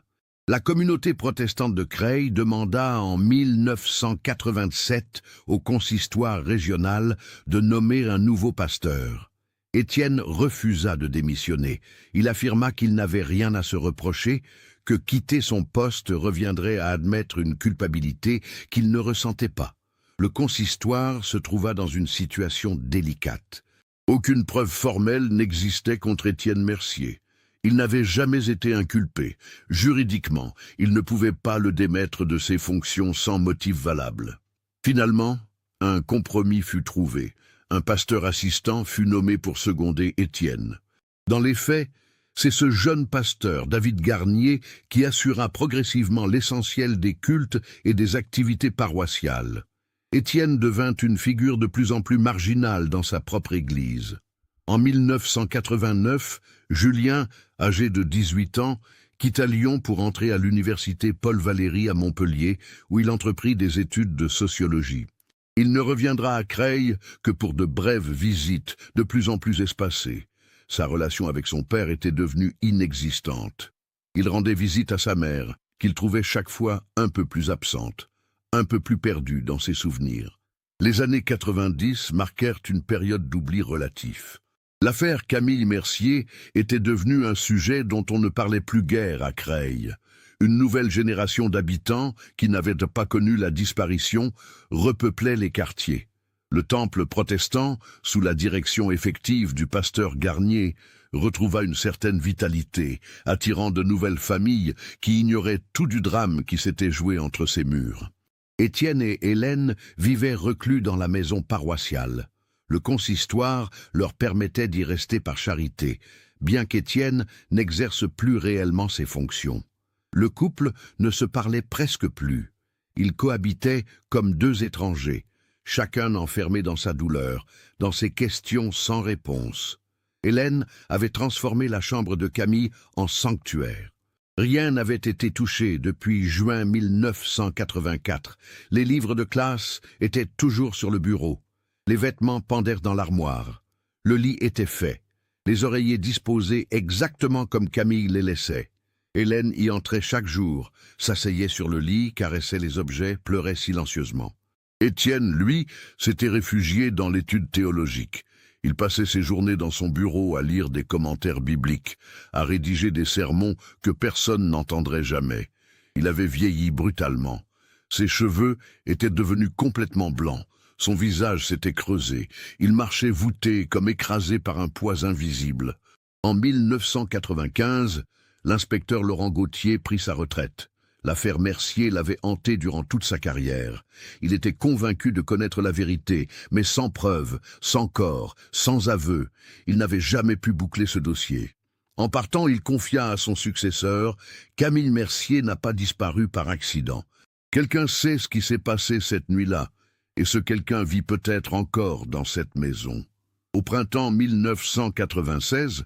La communauté protestante de Creil demanda en 1987 au consistoire régional de nommer un nouveau pasteur. Étienne refusa de démissionner. Il affirma qu'il n'avait rien à se reprocher, que quitter son poste reviendrait à admettre une culpabilité qu'il ne ressentait pas. Le consistoire se trouva dans une situation délicate. Aucune preuve formelle n'existait contre Étienne Mercier. Il n'avait jamais été inculpé. Juridiquement, il ne pouvait pas le démettre de ses fonctions sans motif valable. Finalement, un compromis fut trouvé. Un pasteur assistant fut nommé pour seconder Étienne. Dans les faits, c'est ce jeune pasteur, David Garnier, qui assura progressivement l'essentiel des cultes et des activités paroissiales. Étienne devint une figure de plus en plus marginale dans sa propre église. En 1989, Julien, âgé de 18 ans, quitta Lyon pour entrer à l'université Paul Valéry à Montpellier, où il entreprit des études de sociologie. Il ne reviendra à Creil que pour de brèves visites, de plus en plus espacées. Sa relation avec son père était devenue inexistante. Il rendait visite à sa mère, qu'il trouvait chaque fois un peu plus absente, un peu plus perdue dans ses souvenirs. Les années 90 marquèrent une période d'oubli relatif. L'affaire Camille Mercier était devenue un sujet dont on ne parlait plus guère à Creil. Une nouvelle génération d'habitants, qui n'avaient pas connu la disparition, repeuplait les quartiers. Le temple protestant, sous la direction effective du pasteur Garnier, retrouva une certaine vitalité, attirant de nouvelles familles qui ignoraient tout du drame qui s'était joué entre ses murs. Étienne et Hélène vivaient reclus dans la maison paroissiale. Le consistoire leur permettait d'y rester par charité, bien qu'Étienne n'exerce plus réellement ses fonctions. Le couple ne se parlait presque plus. Ils cohabitaient comme deux étrangers, chacun enfermé dans sa douleur, dans ses questions sans réponse. Hélène avait transformé la chambre de Camille en sanctuaire. Rien n'avait été touché depuis juin 1984. Les livres de classe étaient toujours sur le bureau. Les vêtements pendèrent dans l'armoire. Le lit était fait. Les oreillers disposés exactement comme Camille les laissait. Hélène y entrait chaque jour, s'asseyait sur le lit, caressait les objets, pleurait silencieusement. Étienne, lui, s'était réfugié dans l'étude théologique. Il passait ses journées dans son bureau à lire des commentaires bibliques, à rédiger des sermons que personne n'entendrait jamais. Il avait vieilli brutalement. Ses cheveux étaient devenus complètement blancs. Son visage s'était creusé. Il marchait voûté, comme écrasé par un poids invisible. En 1995, l'inspecteur Laurent Gauthier prit sa retraite. L'affaire Mercier l'avait hanté durant toute sa carrière. Il était convaincu de connaître la vérité, mais sans preuve, sans corps, sans aveu. Il n'avait jamais pu boucler ce dossier. En partant, il confia à son successeur « Camille Mercier n'a pas disparu par accident. Quelqu'un sait ce qui s'est passé cette nuit-là, et ce quelqu'un vit peut-être encore dans cette maison. » Au printemps 1996,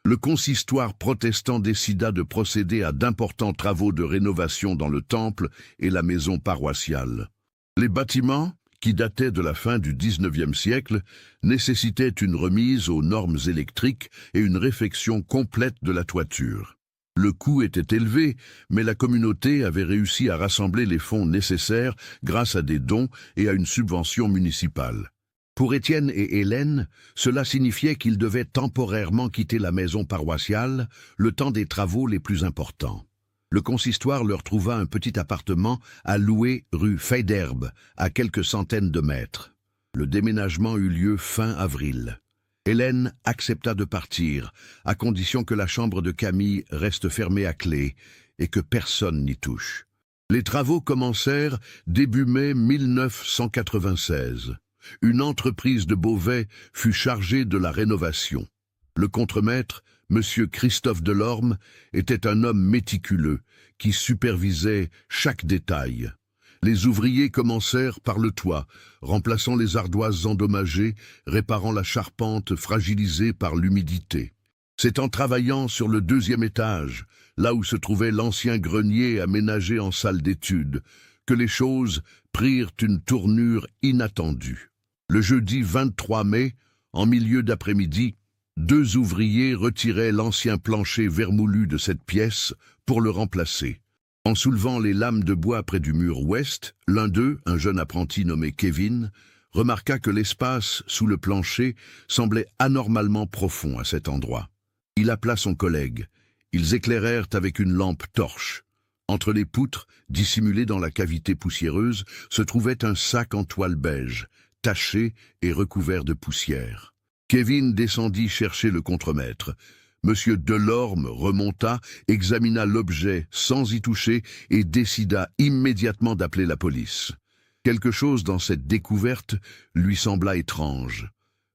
le consistoire protestant décida de procéder à d'importants travaux de rénovation dans le temple et la maison paroissiale. Les bâtiments, qui dataient de la fin du XIXe siècle, nécessitaient une remise aux normes électriques et une réfection complète de la toiture. Le coût était élevé, mais la communauté avait réussi à rassembler les fonds nécessaires grâce à des dons et à une subvention municipale. Pour Étienne et Hélène, cela signifiait qu'ils devaient temporairement quitter la maison paroissiale le temps des travaux les plus importants. Le consistoire leur trouva un petit appartement à louer rue Feyderbe, à quelques centaines de mètres. Le déménagement eut lieu fin avril. Hélène accepta de partir, à condition que la chambre de Camille reste fermée à clé et que personne n'y touche. Les travaux commencèrent début mai 1996. Une entreprise de Beauvais fut chargée de la rénovation. Le contremaître, M. Christophe Delorme, était un homme méticuleux qui supervisait chaque détail. Les ouvriers commencèrent par le toit, remplaçant les ardoises endommagées, réparant la charpente fragilisée par l'humidité. C'est en travaillant sur le deuxième étage, là où se trouvait l'ancien grenier aménagé en salle d'études, que les choses prirent une tournure inattendue. Le jeudi 23 mai, en milieu d'après-midi, 2 ouvriers retiraient l'ancien plancher vermoulu de cette pièce pour le remplacer. En soulevant les lames de bois près du mur ouest, l'un d'eux, un jeune apprenti nommé Kevin, remarqua que l'espace sous le plancher semblait anormalement profond à cet endroit. Il appela son collègue. Ils éclairèrent avec une lampe torche. Entre les poutres, dissimulées dans la cavité poussiéreuse, se trouvait un sac en toile beige, taché et recouvert de poussière. Kevin descendit chercher le contremaître. Monsieur Delorme remonta, examina l'objet sans y toucher et décida immédiatement d'appeler la police. Quelque chose dans cette découverte lui sembla étrange.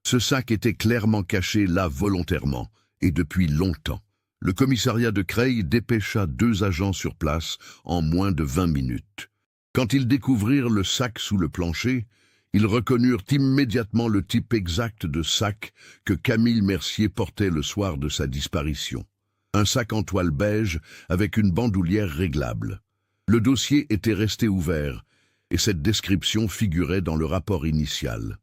Ce sac était clairement caché là volontairement, et depuis longtemps. Le commissariat de Creil dépêcha 2 agents sur place en moins de 20 minutes. Quand ils découvrirent le sac sous le plancher, ils reconnurent immédiatement le type exact de sac que Camille Mercier portait le soir de sa disparition. Un sac en toile beige avec une bandoulière réglable. Le dossier était resté ouvert et cette description figurait dans le rapport initial.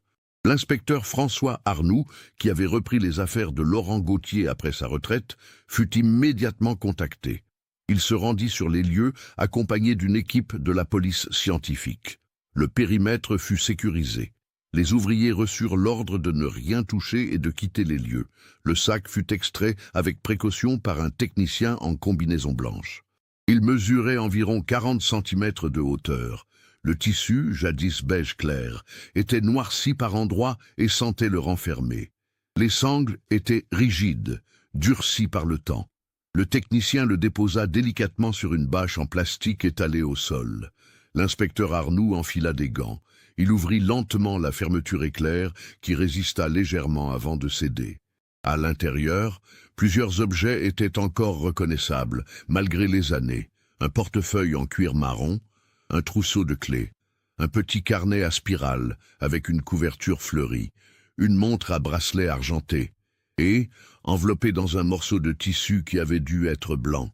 L'inspecteur François Arnoux, qui avait repris les affaires de Laurent Gauthier après sa retraite, fut immédiatement contacté. Il se rendit sur les lieux accompagné d'une équipe de la police scientifique. Le périmètre fut sécurisé. Les ouvriers reçurent l'ordre de ne rien toucher et de quitter les lieux. Le sac fut extrait avec précaution par un technicien en combinaison blanche. Il mesurait environ 40 cm de hauteur. Le tissu, jadis beige clair, était noirci par endroits et sentait le renfermer. Les sangles étaient rigides, durcies par le temps. Le technicien le déposa délicatement sur une bâche en plastique étalée au sol. L'inspecteur Arnoux enfila des gants. Il ouvrit lentement la fermeture éclair qui résista légèrement avant de céder. À l'intérieur, plusieurs objets étaient encore reconnaissables, malgré les années. Un portefeuille en cuir marron, un trousseau de clés, un petit carnet à spirale avec une couverture fleurie, une montre à bracelet argenté et, enveloppé dans un morceau de tissu qui avait dû être blanc,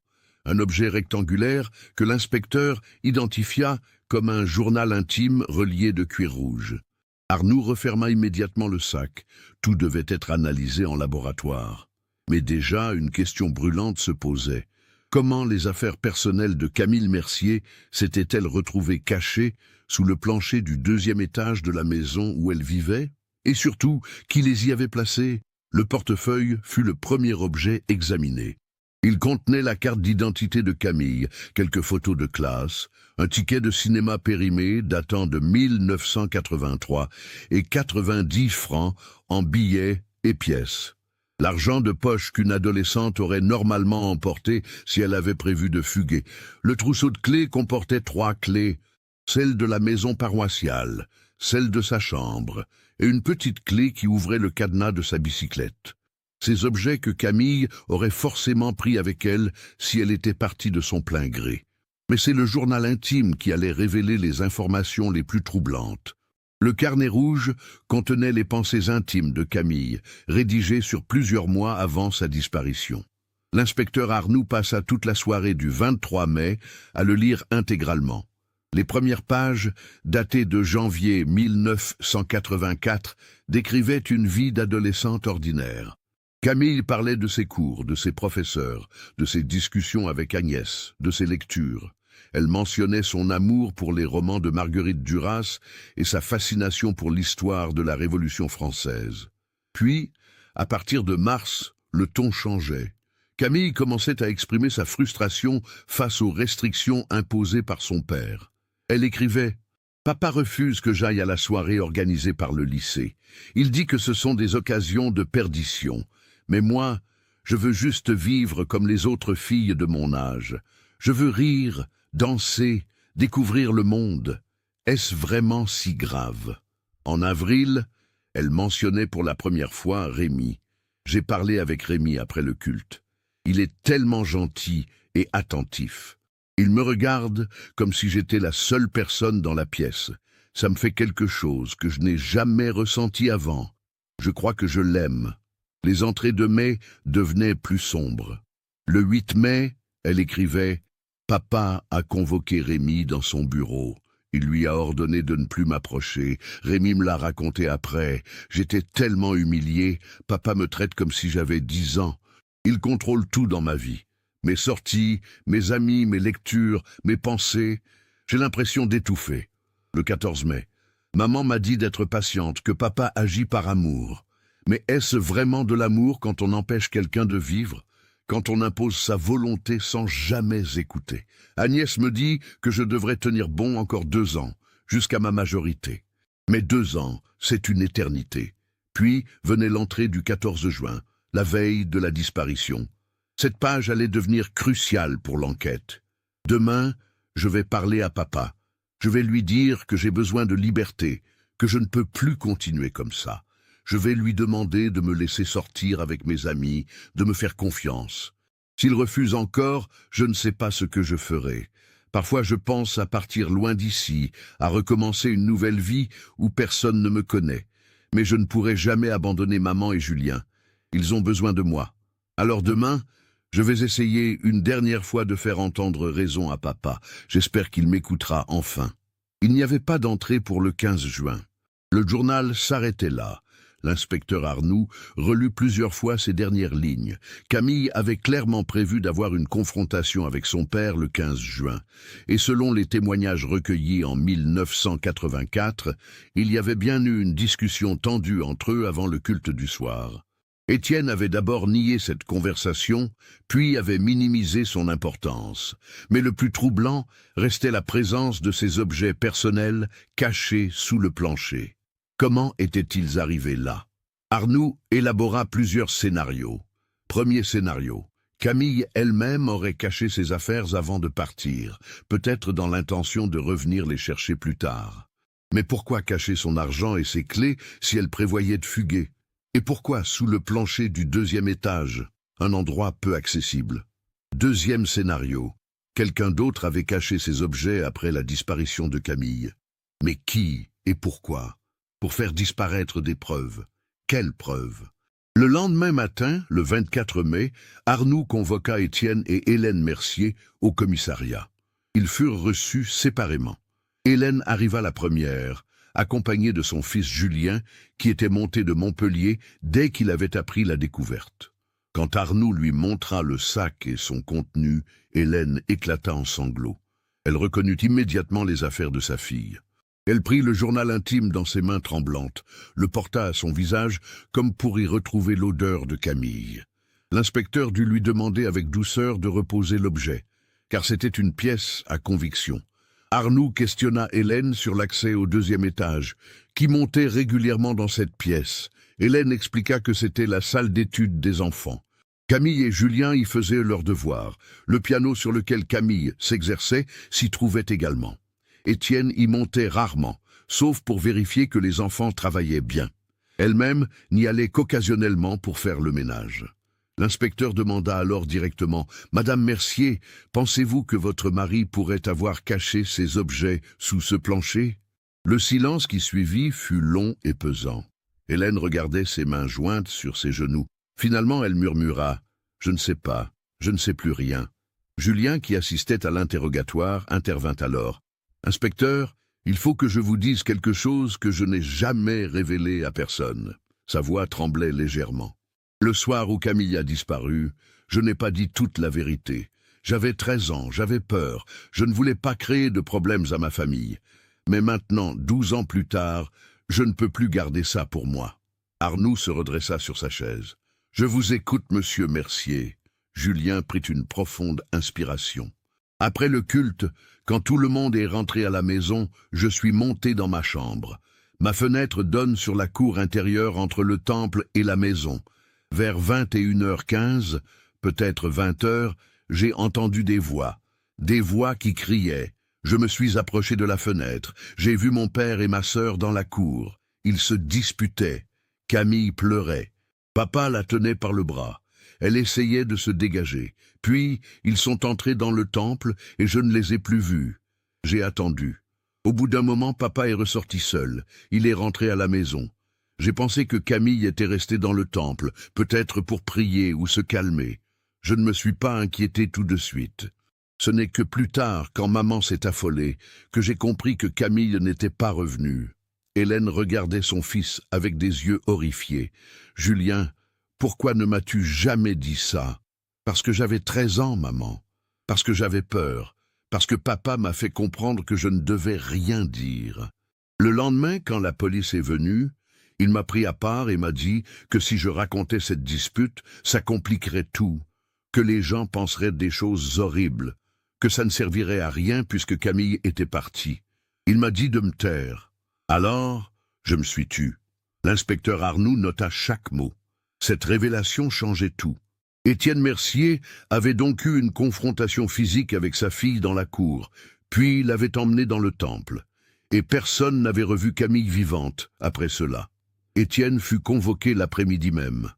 un objet rectangulaire que l'inspecteur identifia comme un journal intime relié de cuir rouge. Arnoux referma immédiatement le sac. Tout devait être analysé en laboratoire. Mais déjà, une question brûlante se posait. Comment les affaires personnelles de Camille Mercier s'étaient-elles retrouvées cachées sous le plancher du 2e étage de la maison où elle vivait? Et surtout, qui les y avait placés? Le portefeuille fut le premier objet examiné. Il contenait la carte d'identité de Camille, quelques photos de classe, un ticket de cinéma périmé datant de 1983 et 90 francs en billets et pièces. L'argent de poche qu'une adolescente aurait normalement emporté si elle avait prévu de fuguer. Le trousseau de clés comportait 3 clés, celle de la maison paroissiale, celle de sa chambre, et une petite clé qui ouvrait le cadenas de sa bicyclette. Ces objets que Camille aurait forcément pris avec elle si elle était partie de son plein gré. Mais c'est le journal intime qui allait révéler les informations les plus troublantes. Le carnet rouge contenait les pensées intimes de Camille, rédigées sur plusieurs mois avant sa disparition. L'inspecteur Arnoux passa toute la soirée du 23 mai à le lire intégralement. Les premières pages, datées de janvier 1984, décrivaient une vie d'adolescente ordinaire. Camille parlait de ses cours, de ses professeurs, de ses discussions avec Agnès, de ses lectures. Elle mentionnait son amour pour les romans de Marguerite Duras et sa fascination pour l'histoire de la Révolution française. Puis, à partir de mars, le ton changeait. Camille commençait à exprimer sa frustration face aux restrictions imposées par son père. Elle écrivait « Papa refuse que j'aille à la soirée organisée par le lycée. Il dit que ce sont des occasions de perdition. Mais moi, je veux juste vivre comme les autres filles de mon âge. Je veux rire, danser, découvrir le monde. Est-ce vraiment si grave ?» En avril, elle mentionnait pour la première fois Rémi. J'ai parlé avec Rémi après le culte. Il est tellement gentil et attentif. Il me regarde comme si j'étais la seule personne dans la pièce. Ça me fait quelque chose que je n'ai jamais ressenti avant. Je crois que je l'aime. Les entrées de mai devenaient plus sombres. Le 8 mai, elle écrivait « Papa a convoqué Rémi dans son bureau. Il lui a ordonné de ne plus m'approcher. Rémi me l'a raconté après. J'étais tellement humilié. Papa me traite comme si j'avais 10 ans. Il contrôle tout dans ma vie. Mes sorties, mes amis, mes lectures, mes pensées. J'ai l'impression d'étouffer. » Le 14 mai, maman m'a dit d'être patiente, que papa agit par amour. Mais est-ce vraiment de l'amour quand on empêche quelqu'un de vivre, quand on impose sa volonté sans jamais écouter? Agnès me dit que je devrais tenir bon encore 2 ans, jusqu'à ma majorité. Mais 2 ans, c'est une éternité. Puis venait l'entrée du 14 juin, la veille de la disparition. Cette page allait devenir cruciale pour l'enquête. Demain, je vais parler à papa. Je vais lui dire que j'ai besoin de liberté, que je ne peux plus continuer comme ça. Je vais lui demander de me laisser sortir avec mes amis, de me faire confiance. S'il refuse encore, je ne sais pas ce que je ferai. Parfois je pense à partir loin d'ici, à recommencer une nouvelle vie où personne ne me connaît. Mais je ne pourrai jamais abandonner maman et Julien. Ils ont besoin de moi. Alors demain, je vais essayer une dernière fois de faire entendre raison à papa. J'espère qu'il m'écoutera enfin. Il n'y avait pas d'entrée pour le 15 juin. Le journal s'arrêtait là. L'inspecteur Arnoux relut plusieurs fois ces dernières lignes. Camille avait clairement prévu d'avoir une confrontation avec son père le 15 juin. Et selon les témoignages recueillis en 1984, il y avait bien eu une discussion tendue entre eux avant le culte du soir. Étienne avait d'abord nié cette conversation, puis avait minimisé son importance. Mais le plus troublant restait la présence de ces objets personnels cachés sous le plancher. Comment étaient-ils arrivés là? Arnoux élabora plusieurs scénarios. Premier scénario. Camille elle-même aurait caché ses affaires avant de partir, peut-être dans l'intention de revenir les chercher plus tard. Mais pourquoi cacher son argent et ses clés si elle prévoyait de fuguer? Et pourquoi sous le plancher du 2e étage, un endroit peu accessible? Deuxième scénario. Quelqu'un d'autre avait caché ses objets après la disparition de Camille. Mais qui et pourquoi? Pour faire disparaître des preuves. Quelles preuves? Le lendemain matin, le 24 mai, Arnoux convoqua Étienne et Hélène Mercier au commissariat. Ils furent reçus séparément. Hélène arriva la première, accompagnée de son fils Julien, qui était monté de Montpellier dès qu'il avait appris la découverte. Quand Arnoux lui montra le sac et son contenu, Hélène éclata en sanglots. Elle reconnut immédiatement les affaires de sa fille. Elle prit le journal intime dans ses mains tremblantes, le porta à son visage comme pour y retrouver l'odeur de Camille. L'inspecteur dut lui demander avec douceur de reposer l'objet, car c'était une pièce à conviction. Arnoux questionna Hélène sur l'accès au deuxième étage, qui montait régulièrement dans cette pièce. Hélène expliqua que c'était la salle d'études des enfants. Camille et Julien y faisaient leurs devoirs. Le piano sur lequel Camille s'exerçait s'y trouvait également. Étienne y montait rarement, sauf pour vérifier que les enfants travaillaient bien. Elle-même n'y allait qu'occasionnellement pour faire le ménage. L'inspecteur demanda alors directement « Madame Mercier, pensez-vous que votre mari pourrait avoir caché ces objets sous ce plancher ?» Le silence qui suivit fut long et pesant. Hélène regardait ses mains jointes sur ses genoux. Finalement, elle murmura « Je ne sais pas, je ne sais plus rien ». Julien, qui assistait à l'interrogatoire, intervint alors. « Inspecteur, il faut que je vous dise quelque chose que je n'ai jamais révélé à personne. » Sa voix tremblait légèrement. Le soir où Camille a disparu, je n'ai pas dit toute la vérité. J'avais 13 ans, j'avais peur, je ne voulais pas créer de problèmes à ma famille. Mais maintenant, 12 ans plus tard, je ne peux plus garder ça pour moi. Arnoux se redressa sur sa chaise. « Je vous écoute, monsieur Mercier. » Julien prit une profonde inspiration. « Après le culte, quand tout le monde est rentré à la maison, je suis monté dans ma chambre. Ma fenêtre donne sur la cour intérieure entre le temple et la maison. Vers 21h15, peut-être 20h, j'ai entendu des voix qui criaient. Je me suis approché de la fenêtre. J'ai vu mon père et ma sœur dans la cour. Ils se disputaient. Camille pleurait. Papa la tenait par le bras. Elle essayait de se dégager. Puis, ils sont entrés dans le temple et je ne les ai plus vus. J'ai attendu. Au bout d'un moment, papa est ressorti seul. Il est rentré à la maison. J'ai pensé que Camille était restée dans le temple, peut-être pour prier ou se calmer. Je ne me suis pas inquiété tout de suite. Ce n'est que plus tard, quand maman s'est affolée, que j'ai compris que Camille n'était pas revenue. Hélène regardait son fils avec des yeux horrifiés. « Julien, pourquoi ne m'as-tu jamais dit ça ?»« Parce que j'avais 13 ans, maman. Parce que j'avais peur. Parce que papa m'a fait comprendre que je ne devais rien dire. » Le lendemain, quand la police est venue, il m'a pris à part et m'a dit que si je racontais cette dispute, ça compliquerait tout, que les gens penseraient des choses horribles, que ça ne servirait à rien puisque Camille était partie. Il m'a dit de me taire. Alors, je me suis tu. L'inspecteur Arnoux nota chaque mot. Cette révélation changeait tout. Étienne Mercier avait donc eu une confrontation physique avec sa fille dans la cour, puis l'avait emmenée dans le temple. Et personne n'avait revu Camille vivante après cela. Étienne fut convoqué l'après-midi même.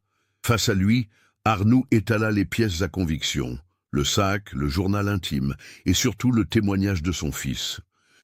Face à lui, Arnoux étala les pièces à conviction, le sac, le journal intime, et surtout le témoignage de son fils.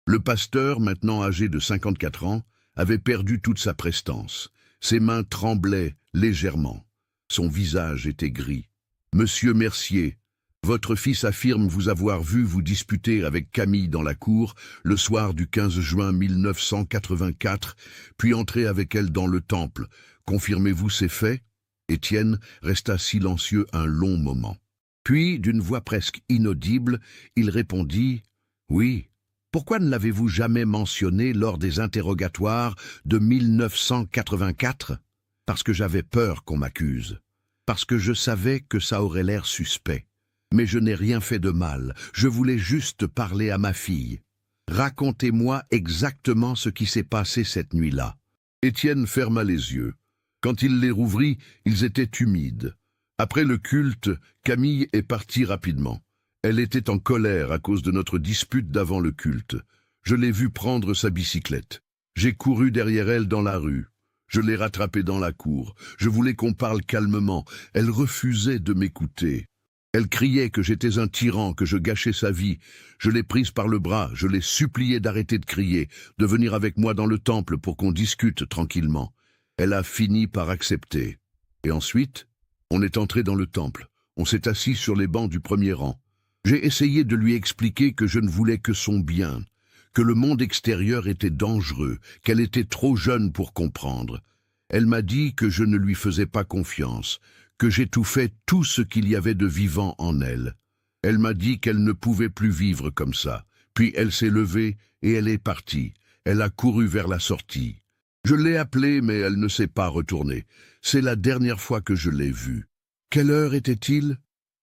Le pasteur, maintenant âgé de 54 ans, avait perdu toute sa prestance. Ses mains tremblaient légèrement. Son visage était gris. « Monsieur Mercier, votre fils affirme vous avoir vu vous disputer avec Camille dans la cour le soir du 15 juin 1984, puis entrer avec elle dans le temple. Confirmez-vous ces faits ?» Étienne resta silencieux un long moment. Puis, d'une voix presque inaudible, il répondit « Oui. Pourquoi ne l'avez-vous jamais mentionné lors des interrogatoires de 1984 ? Parce que j'avais peur qu'on m'accuse. Parce que je savais que ça aurait l'air suspect. Mais je n'ai rien fait de mal, je voulais juste parler à ma fille. Racontez-moi exactement ce qui s'est passé cette nuit-là. » Étienne ferma les yeux. Quand il les rouvrit, ils étaient humides. Après le culte, Camille est partie rapidement. Elle était en colère à cause de notre dispute d'avant le culte. Je l'ai vue prendre sa bicyclette. J'ai couru derrière elle dans la rue. Je l'ai rattrapée dans la cour. Je voulais qu'on parle calmement. Elle refusait de m'écouter. Elle criait que j'étais un tyran, que je gâchais sa vie. Je l'ai prise par le bras, je l'ai suppliée d'arrêter de crier, de venir avec moi dans le temple pour qu'on discute tranquillement. Elle a fini par accepter. Et ensuite, on est entré dans le temple. On s'est assis sur les bancs du premier rang. J'ai essayé de lui expliquer que je ne voulais que son bien, que le monde extérieur était dangereux, qu'elle était trop jeune pour comprendre. Elle m'a dit que je ne lui faisais pas confiance, que j'étouffais tout ce qu'il y avait de vivant en elle. Elle m'a dit qu'elle ne pouvait plus vivre comme ça. Puis elle s'est levée et elle est partie. Elle a couru vers la sortie. Je l'ai appelée, mais elle ne s'est pas retournée. C'est la dernière fois que je l'ai vue. Quelle heure était-il?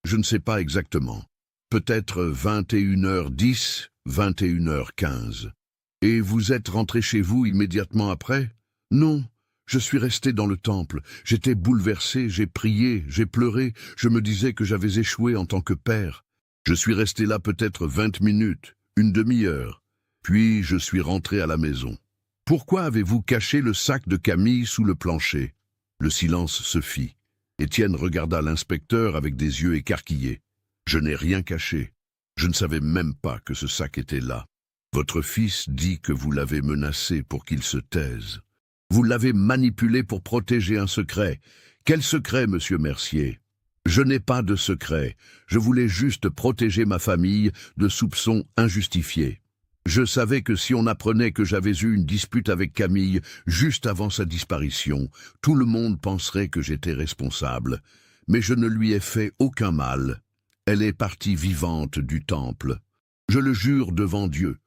Je ne sais pas exactement. Peut-être 21h10, 21h15. Et vous êtes rentré chez vous immédiatement après? Non, je suis resté dans le temple. J'étais bouleversé, j'ai prié, j'ai pleuré. Je me disais que j'avais échoué en tant que père. Je suis resté là peut-être 20 minutes, une demi-heure. Puis je suis rentré à la maison. Pourquoi avez-vous caché le sac de Camille sous le plancher? Le silence se fit. Étienne regarda l'inspecteur avec des yeux écarquillés. Je n'ai rien caché. Je ne savais même pas que ce sac était là. Votre fils dit que vous l'avez menacé pour qu'il se taise. Vous l'avez manipulé pour protéger un secret. Quel secret, monsieur Mercier? Je n'ai pas de secret. Je voulais juste protéger ma famille de soupçons injustifiés. Je savais que si on apprenait que j'avais eu une dispute avec Camille juste avant sa disparition, tout le monde penserait que j'étais responsable. Mais je ne lui ai fait aucun mal. Elle est partie vivante du temple. Je le jure devant Dieu.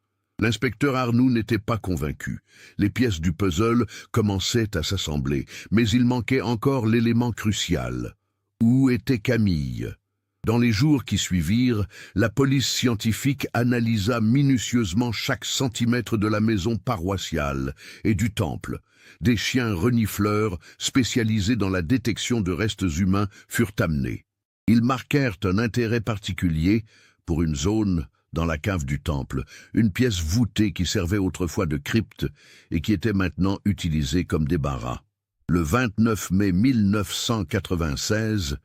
L'inspecteur Arnoux n'était pas convaincu. Les pièces du puzzle commençaient à s'assembler, mais il manquait encore l'élément crucial. Où était Camille? Dans les jours qui suivirent, la police scientifique analysa minutieusement chaque centimètre de la maison paroissiale et du temple. Des chiens renifleurs, spécialisés dans la détection de restes humains, furent amenés. Ils marquèrent un intérêt particulier pour une zone dans la cave du temple, une pièce voûtée qui servait autrefois de crypte et qui était maintenant utilisée comme débarras. Le 29 mai 1996,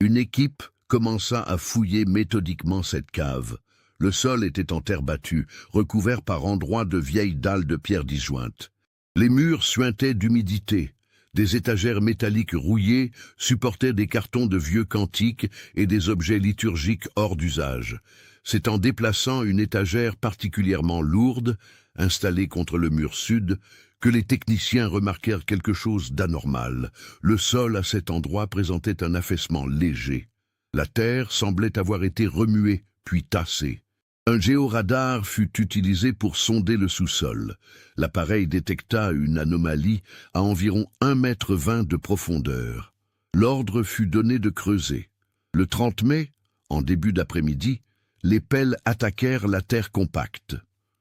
une équipe commença à fouiller méthodiquement cette cave. Le sol était en terre battue, recouvert par endroits de vieilles dalles de pierre disjointes. Les murs suintaient d'humidité. Des étagères métalliques rouillées supportaient des cartons de vieux cantiques et des objets liturgiques hors d'usage. C'est en déplaçant une étagère particulièrement lourde, installée contre le mur sud, que les techniciens remarquèrent quelque chose d'anormal. Le sol à cet endroit présentait un affaissement léger. La terre semblait avoir été remuée, puis tassée. Un géoradar fut utilisé pour sonder le sous-sol. L'appareil détecta une anomalie à environ 1,20 m de profondeur. L'ordre fut donné de creuser. Le 30 mai, en début d'après-midi, les pelles attaquèrent la terre compacte.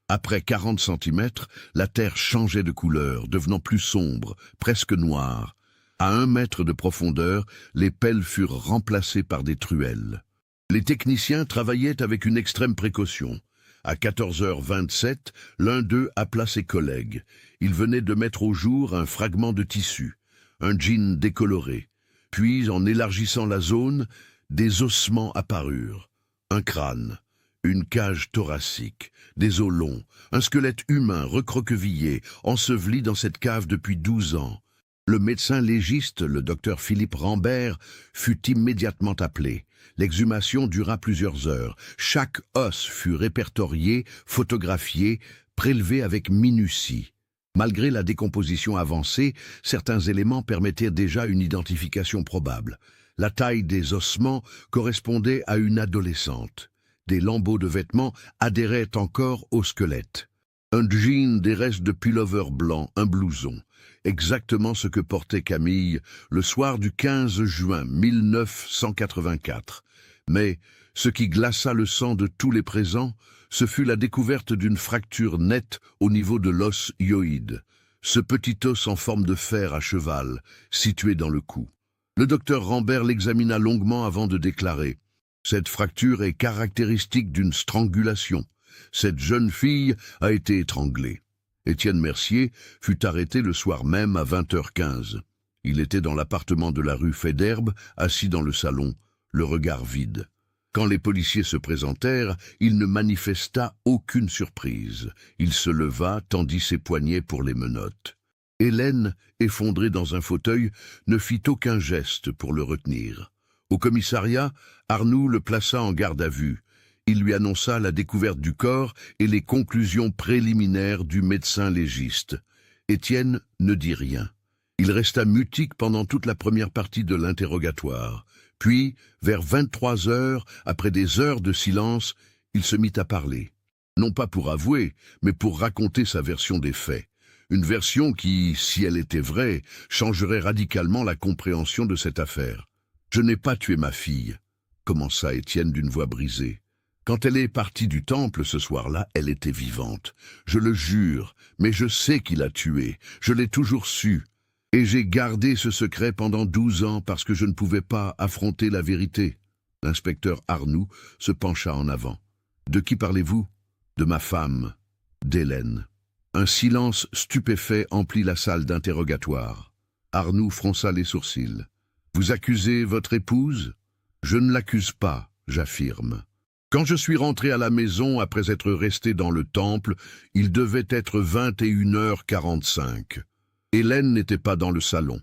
Après 40 cm, la terre changeait de couleur, devenant plus sombre, presque noire. À 1 mètre de profondeur, les pelles furent remplacées par des truelles. Les techniciens travaillaient avec une extrême précaution. À 14h27, l'un d'eux appela ses collègues. Il venait de mettre au jour un fragment de tissu, un jean décoloré. Puis, en élargissant la zone, des ossements apparurent. Un crâne, une cage thoracique, des os longs, un squelette humain recroquevillé, enseveli dans cette cave depuis 12 ans. Le médecin légiste, le docteur Philippe Rambert, fut immédiatement appelé. L'exhumation dura plusieurs heures. Chaque os fut répertorié, photographié, prélevé avec minutie. Malgré la décomposition avancée, certains éléments permettaient déjà une identification probable. La taille des ossements correspondait à une adolescente. Des lambeaux de vêtements adhéraient encore au squelette. Un jean, des restes de pullover blanc, un blouson. Exactement ce que portait Camille le soir du 15 juin 1984. Mais ce qui glaça le sang de tous les présents, ce fut la découverte d'une fracture nette au niveau de l'os hyoïde. Ce petit os en forme de fer à cheval, situé dans le cou. Le docteur Rambert l'examina longuement avant de déclarer « Cette fracture est caractéristique d'une strangulation. Cette jeune fille a été étranglée. » Étienne Mercier fut arrêté le soir même à 20h15. Il était dans l'appartement de la rue Faidherbe, assis dans le salon, le regard vide. Quand les policiers se présentèrent, il ne manifesta aucune surprise. Il se leva, tendit ses poignets pour les menottes. Hélène, effondrée dans un fauteuil, ne fit aucun geste pour le retenir. Au commissariat, Arnoux le plaça en garde à vue. Il lui annonça la découverte du corps et les conclusions préliminaires du médecin légiste. Étienne ne dit rien. Il resta mutique pendant toute la première partie de l'interrogatoire. Puis, vers 23 heures, après des heures de silence, il se mit à parler. Non pas pour avouer, mais pour raconter sa version des faits. Une version qui, si elle était vraie, changerait radicalement la compréhension de cette affaire. « Je n'ai pas tué ma fille », commença Étienne d'une voix brisée. « Quand elle est partie du temple ce soir-là, elle était vivante. Je le jure, mais je sais qui l'a tuée. Je l'ai toujours su. Et j'ai gardé ce secret pendant 12 ans parce que je ne pouvais pas affronter la vérité. » L'inspecteur Arnoux se pencha en avant. « De qui parlez-vous ?»« De ma femme, d'Hélène. » Un silence stupéfait emplit la salle d'interrogatoire. Arnoux fronça les sourcils. « Vous accusez votre épouse ?»« Je ne l'accuse pas, j'affirme. Quand je suis rentré à la maison après être resté dans le temple, il devait être 21h45. Hélène n'était pas dans le salon.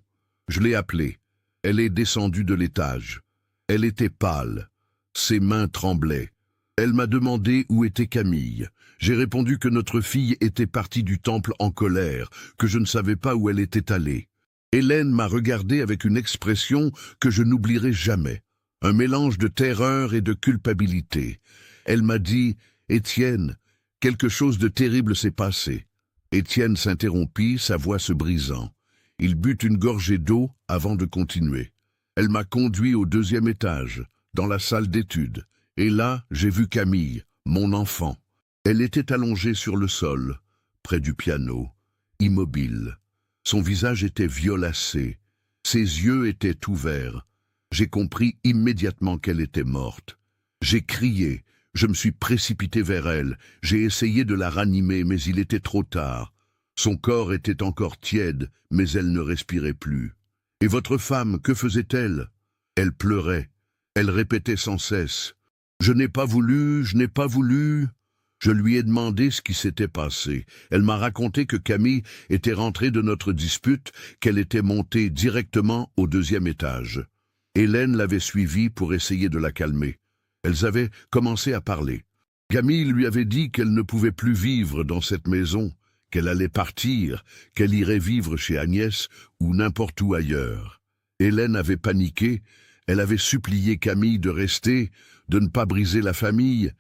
Je l'ai appelée. Elle est descendue de l'étage. Elle était pâle. Ses mains tremblaient. Elle m'a demandé où était Camille. J'ai répondu que notre fille était partie du temple en colère, que je ne savais pas où elle était allée. Hélène m'a regardé avec une expression que je n'oublierai jamais, un mélange de terreur et de culpabilité. Elle m'a dit « Étienne, quelque chose de terrible s'est passé. » Étienne s'interrompit, sa voix se brisant. Il but une gorgée d'eau avant de continuer. Elle m'a conduit au 2e étage, dans la salle d'études, et là, j'ai vu Camille, mon enfant. Elle était allongée sur le sol, près du piano, immobile. Son visage était violacé, ses yeux étaient ouverts. J'ai compris immédiatement qu'elle était morte. J'ai crié, je me suis précipité vers elle, j'ai essayé de la ranimer, mais il était trop tard. Son corps était encore tiède, mais elle ne respirait plus. Et votre femme, que faisait-elle? Elle pleurait, elle répétait sans cesse. Je n'ai pas voulu, je n'ai pas voulu. Je lui ai demandé ce qui s'était passé. Elle m'a raconté que Camille était rentrée de notre dispute, qu'elle était montée directement au 2e étage. Hélène l'avait suivie pour essayer de la calmer. Elles avaient commencé à parler. Camille lui avait dit qu'elle ne pouvait plus vivre dans cette maison, qu'elle allait partir, qu'elle irait vivre chez Agnès ou n'importe où ailleurs. Hélène avait paniqué, elle avait supplié Camille de rester, de ne pas briser la famille.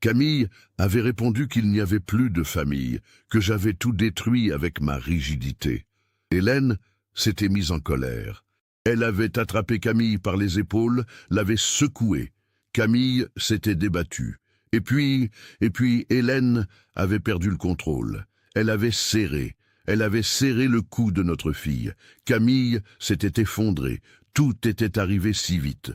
Camille avait répondu qu'il n'y avait plus de famille, que j'avais tout détruit avec ma rigidité. Hélène s'était mise en colère. Elle avait attrapé Camille par les épaules, l'avait secouée. Camille s'était débattue. Et puis Hélène avait perdu le contrôle. Elle avait serré le cou de notre fille. Camille s'était effondrée. Tout était arrivé si vite.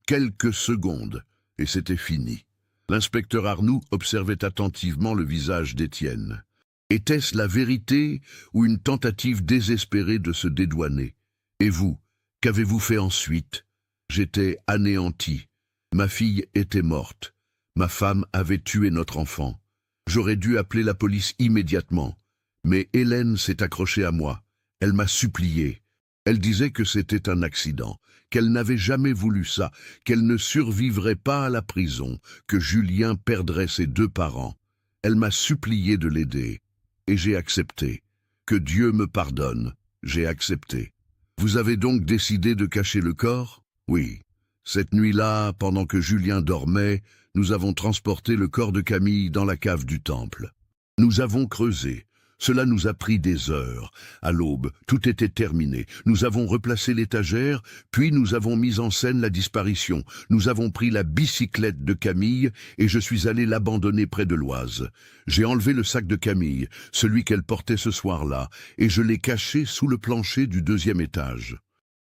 Quelques secondes, et c'était fini. L'inspecteur Arnoux observait attentivement le visage d'Étienne. Était-ce la vérité ou une tentative désespérée de se dédouaner? Et vous, qu'avez-vous fait ensuite? J'étais anéanti. Ma fille était morte. Ma femme avait tué notre enfant. J'aurais dû appeler la police immédiatement. Mais Hélène s'est accrochée à moi. Elle m'a supplié. Elle disait que c'était un accident, qu'elle n'avait jamais voulu ça, qu'elle ne survivrait pas à la prison, que Julien perdrait ses 2 parents. Elle m'a supplié de l'aider. Et j'ai accepté. Que Dieu me pardonne, j'ai accepté. Vous avez donc décidé de cacher le corps? Oui. Cette nuit-là, pendant que Julien dormait, nous avons transporté le corps de Camille dans la cave du temple. Nous avons creusé. Cela nous a pris des heures. À l'aube, tout était terminé. Nous avons replacé l'étagère, puis nous avons mis en scène la disparition. Nous avons pris la bicyclette de Camille et je suis allé l'abandonner près de l'Oise. J'ai enlevé le sac de Camille, celui qu'elle portait ce soir-là, et je l'ai caché sous le plancher du 2e étage.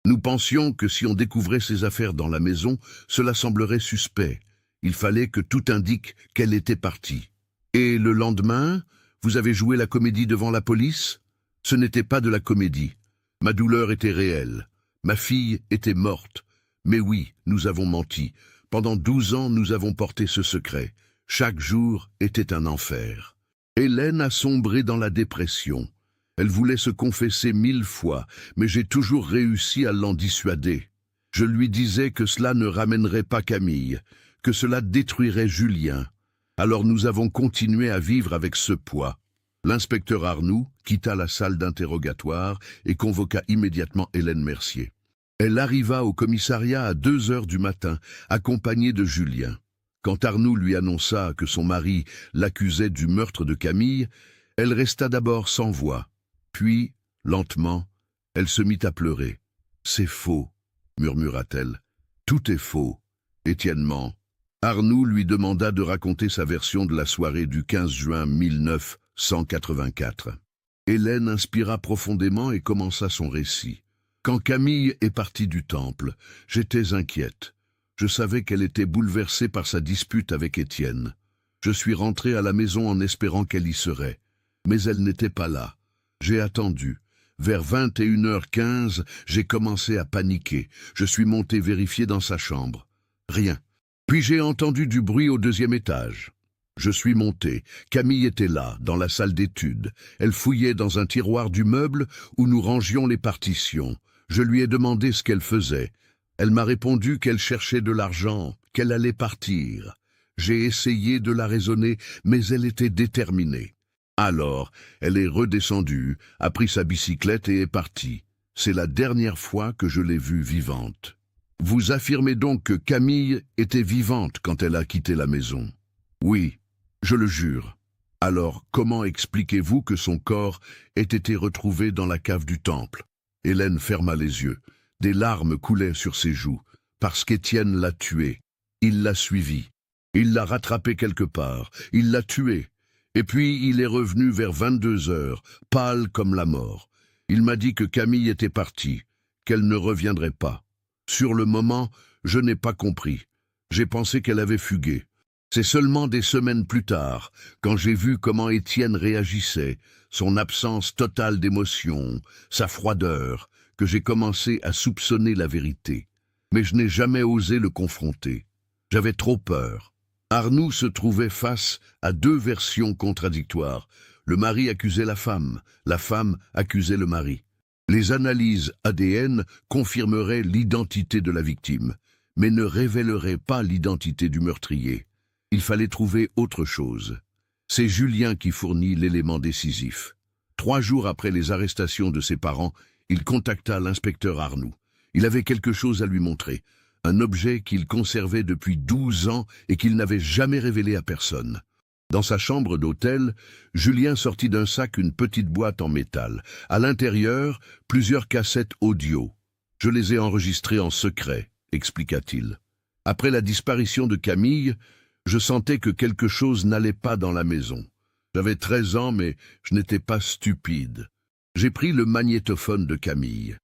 Nous pensions que si on découvrait ses affaires dans la maison, cela semblerait suspect. Il fallait que tout indique qu'elle était partie. Et le lendemain, vous avez joué la comédie devant la police? Ce n'était pas de la comédie. Ma douleur était réelle. Ma fille était morte. Mais oui, nous avons menti. Pendant 12 ans, nous avons porté ce secret. Chaque jour était un enfer. Hélène a sombré dans la dépression. Elle voulait se confesser 1000 fois, mais j'ai toujours réussi à l'en dissuader. Je lui disais que cela ne ramènerait pas Camille, que cela détruirait Julien. Alors nous avons continué à vivre avec ce poids. L'inspecteur Arnoux quitta la salle d'interrogatoire et convoqua immédiatement Hélène Mercier. Elle arriva au commissariat à 2 heures du matin, accompagnée de Julien. Quand Arnoux lui annonça que son mari l'accusait du meurtre de Camille, elle resta d'abord sans voix. Puis, lentement, elle se mit à pleurer. « C'est faux, » murmura-t-elle. « Tout est faux. » Étienne ment. Arnoux lui demanda de raconter sa version de la soirée du 15 juin 1984. Hélène inspira profondément et commença son récit. Quand Camille est partie du temple, j'étais inquiète. Je savais qu'elle était bouleversée par sa dispute avec Étienne. Je suis rentré à la maison en espérant qu'elle y serait. Mais elle n'était pas là. J'ai attendu. Vers 21h15, j'ai commencé à paniquer. Je suis monté vérifier dans sa chambre. Rien. Puis j'ai entendu du bruit au 2e étage. Je suis monté. Camille était là, dans la salle d'études. Elle fouillait dans un tiroir du meuble où nous rangions les partitions. Je lui ai demandé ce qu'elle faisait. Elle m'a répondu qu'elle cherchait de l'argent, qu'elle allait partir. J'ai essayé de la raisonner, mais elle était déterminée. Alors, elle est redescendue, a pris sa bicyclette et est partie. C'est la dernière fois que je l'ai vue vivante. Vous affirmez donc que Camille était vivante quand elle a quitté la maison? Oui, je le jure. Alors, comment expliquez-vous que son corps ait été retrouvé dans la cave du temple? Hélène ferma les yeux. Des larmes coulaient sur ses joues, parce qu'Étienne l'a tuée. Il l'a suivie. Il l'a rattrapée quelque part. Il l'a tuée. Et puis il est revenu vers 22h, pâle comme la mort. Il m'a dit que Camille était partie, qu'elle ne reviendrait pas. Sur le moment, je n'ai pas compris. J'ai pensé qu'elle avait fugué. C'est seulement des semaines plus tard, quand j'ai vu comment Étienne réagissait, son absence totale d'émotion, sa froideur, que j'ai commencé à soupçonner la vérité. Mais je n'ai jamais osé le confronter. J'avais trop peur. Arnoux se trouvait face à 2 versions contradictoires. Le mari accusait la femme accusait le mari. Les analyses ADN confirmeraient l'identité de la victime, mais ne révéleraient pas l'identité du meurtrier. Il fallait trouver autre chose. C'est Julien qui fournit l'élément décisif. 3 jours après les arrestations de ses parents, il contacta l'inspecteur Arnoux. Il avait quelque chose à lui montrer, un objet qu'il conservait depuis 12 ans et qu'il n'avait jamais révélé à personne. Dans sa chambre d'hôtel, Julien sortit d'un sac une petite boîte en métal. À l'intérieur, plusieurs cassettes audio. « Je les ai enregistrées en secret », expliqua-t-il. Après la disparition de Camille, je sentais que quelque chose n'allait pas dans la maison. J'avais 13 ans, mais je n'étais pas stupide. J'ai pris le magnétophone de Camille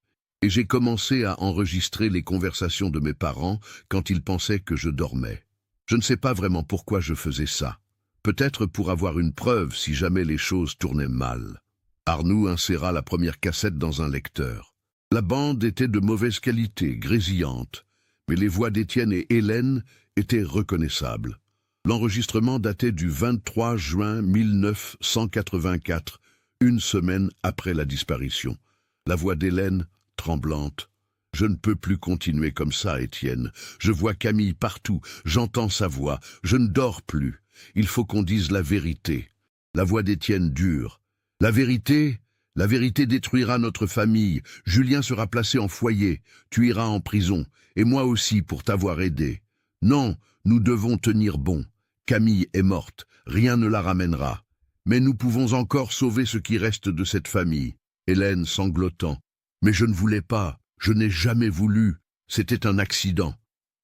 et j'ai commencé à enregistrer les conversations de mes parents quand ils pensaient que je dormais. Je ne sais pas vraiment pourquoi je faisais ça. Peut-être pour avoir une preuve si jamais les choses tournaient mal. Arnoux inséra la première cassette dans un lecteur. La bande était de mauvaise qualité, grésillante, mais les voix d'Étienne et Hélène étaient reconnaissables. L'enregistrement datait du 23 juin 1984, une semaine après la disparition. La voix d'Hélène, tremblante. « Je ne peux plus continuer comme ça, Étienne. Je vois Camille partout, j'entends sa voix, je ne dors plus. Il faut qu'on dise la vérité. » La voix d'Étienne dure. « La vérité détruira notre famille. Julien sera placé en foyer. Tu iras en prison. Et moi aussi pour t'avoir aidé. Non, nous devons tenir bon. Camille est morte. Rien ne la ramènera. Mais nous pouvons encore sauver ce qui reste de cette famille. » Hélène sanglotant. « Mais je ne voulais pas. Je n'ai jamais voulu. C'était un accident. »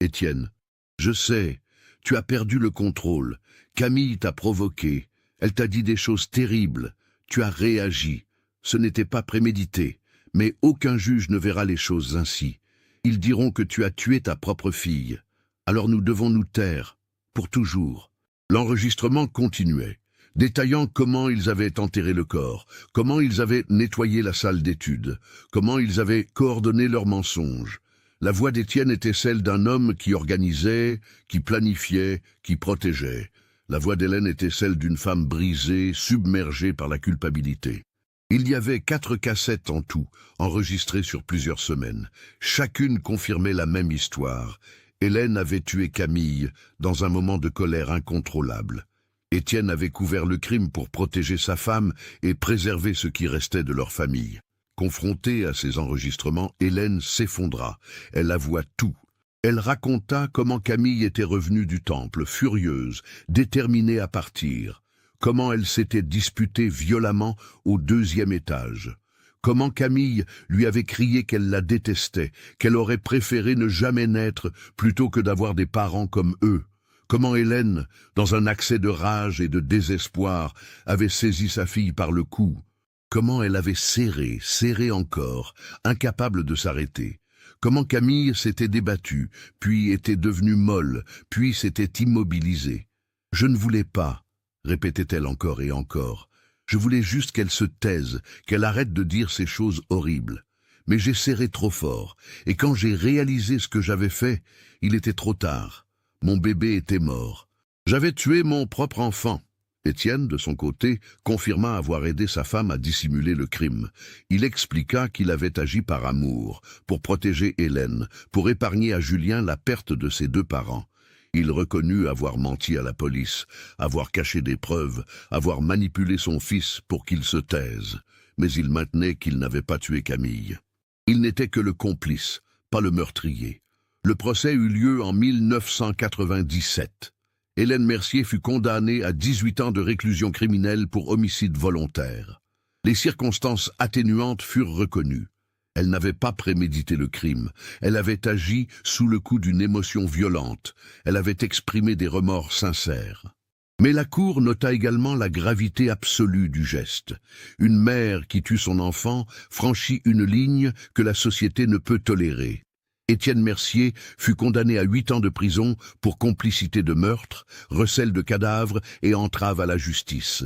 Étienne. « Je sais. Tu as perdu le contrôle. Camille t'a provoqué. Elle t'a dit des choses terribles. Tu as réagi. Ce n'était pas prémédité. Mais aucun juge ne verra les choses ainsi. Ils diront que tu as tué ta propre fille. Alors nous devons nous taire. Pour toujours. » L'enregistrement continuait, détaillant comment ils avaient enterré le corps, comment ils avaient nettoyé la salle d'études, comment ils avaient coordonné leurs mensonges. La voix d'Étienne était celle d'un homme qui organisait, qui planifiait, qui protégeait. La voix d'Hélène était celle d'une femme brisée, submergée par la culpabilité. Il y avait 4 cassettes en tout, enregistrées sur plusieurs semaines. Chacune confirmait la même histoire. Hélène avait tué Camille dans un moment de colère incontrôlable. Étienne avait couvert le crime pour protéger sa femme et préserver ce qui restait de leur famille. Confrontée à ces enregistrements, Hélène s'effondra. Elle avoua tout. Elle raconta comment Camille était revenue du temple, furieuse, déterminée à partir, comment elle s'était disputée violemment au 2e étage, comment Camille lui avait crié qu'elle la détestait, qu'elle aurait préféré ne jamais naître plutôt que d'avoir des parents comme eux, comment Hélène, dans un accès de rage et de désespoir, avait saisi sa fille par le cou, comment elle avait serré encore, incapable de s'arrêter. Comment Camille s'était débattue, puis était devenue molle, puis s'était immobilisée. « Je ne voulais pas », répétait-elle encore et encore. « Je voulais juste qu'elle se taise, qu'elle arrête de dire ces choses horribles. Mais j'ai serré trop fort, et quand j'ai réalisé ce que j'avais fait, il était trop tard. Mon bébé était mort. J'avais tué mon propre enfant. » Étienne, de son côté, confirma avoir aidé sa femme à dissimuler le crime. Il expliqua qu'il avait agi par amour, pour protéger Hélène, pour épargner à Julien la perte de ses 2 parents. Il reconnut avoir menti à la police, avoir caché des preuves, avoir manipulé son fils pour qu'il se taise. Mais il maintenait qu'il n'avait pas tué Camille. Il n'était que le complice, pas le meurtrier. Le procès eut lieu en 1997. Hélène Mercier fut condamnée à 18 ans de réclusion criminelle pour homicide volontaire. Les circonstances atténuantes furent reconnues. Elle n'avait pas prémédité le crime. Elle avait agi sous le coup d'une émotion violente. Elle avait exprimé des remords sincères. Mais la Cour nota également la gravité absolue du geste. Une mère qui tue son enfant franchit une ligne que la société ne peut tolérer. Étienne Mercier fut condamné à 8 ans de prison pour complicité de meurtre, recel de cadavres et entrave à la justice.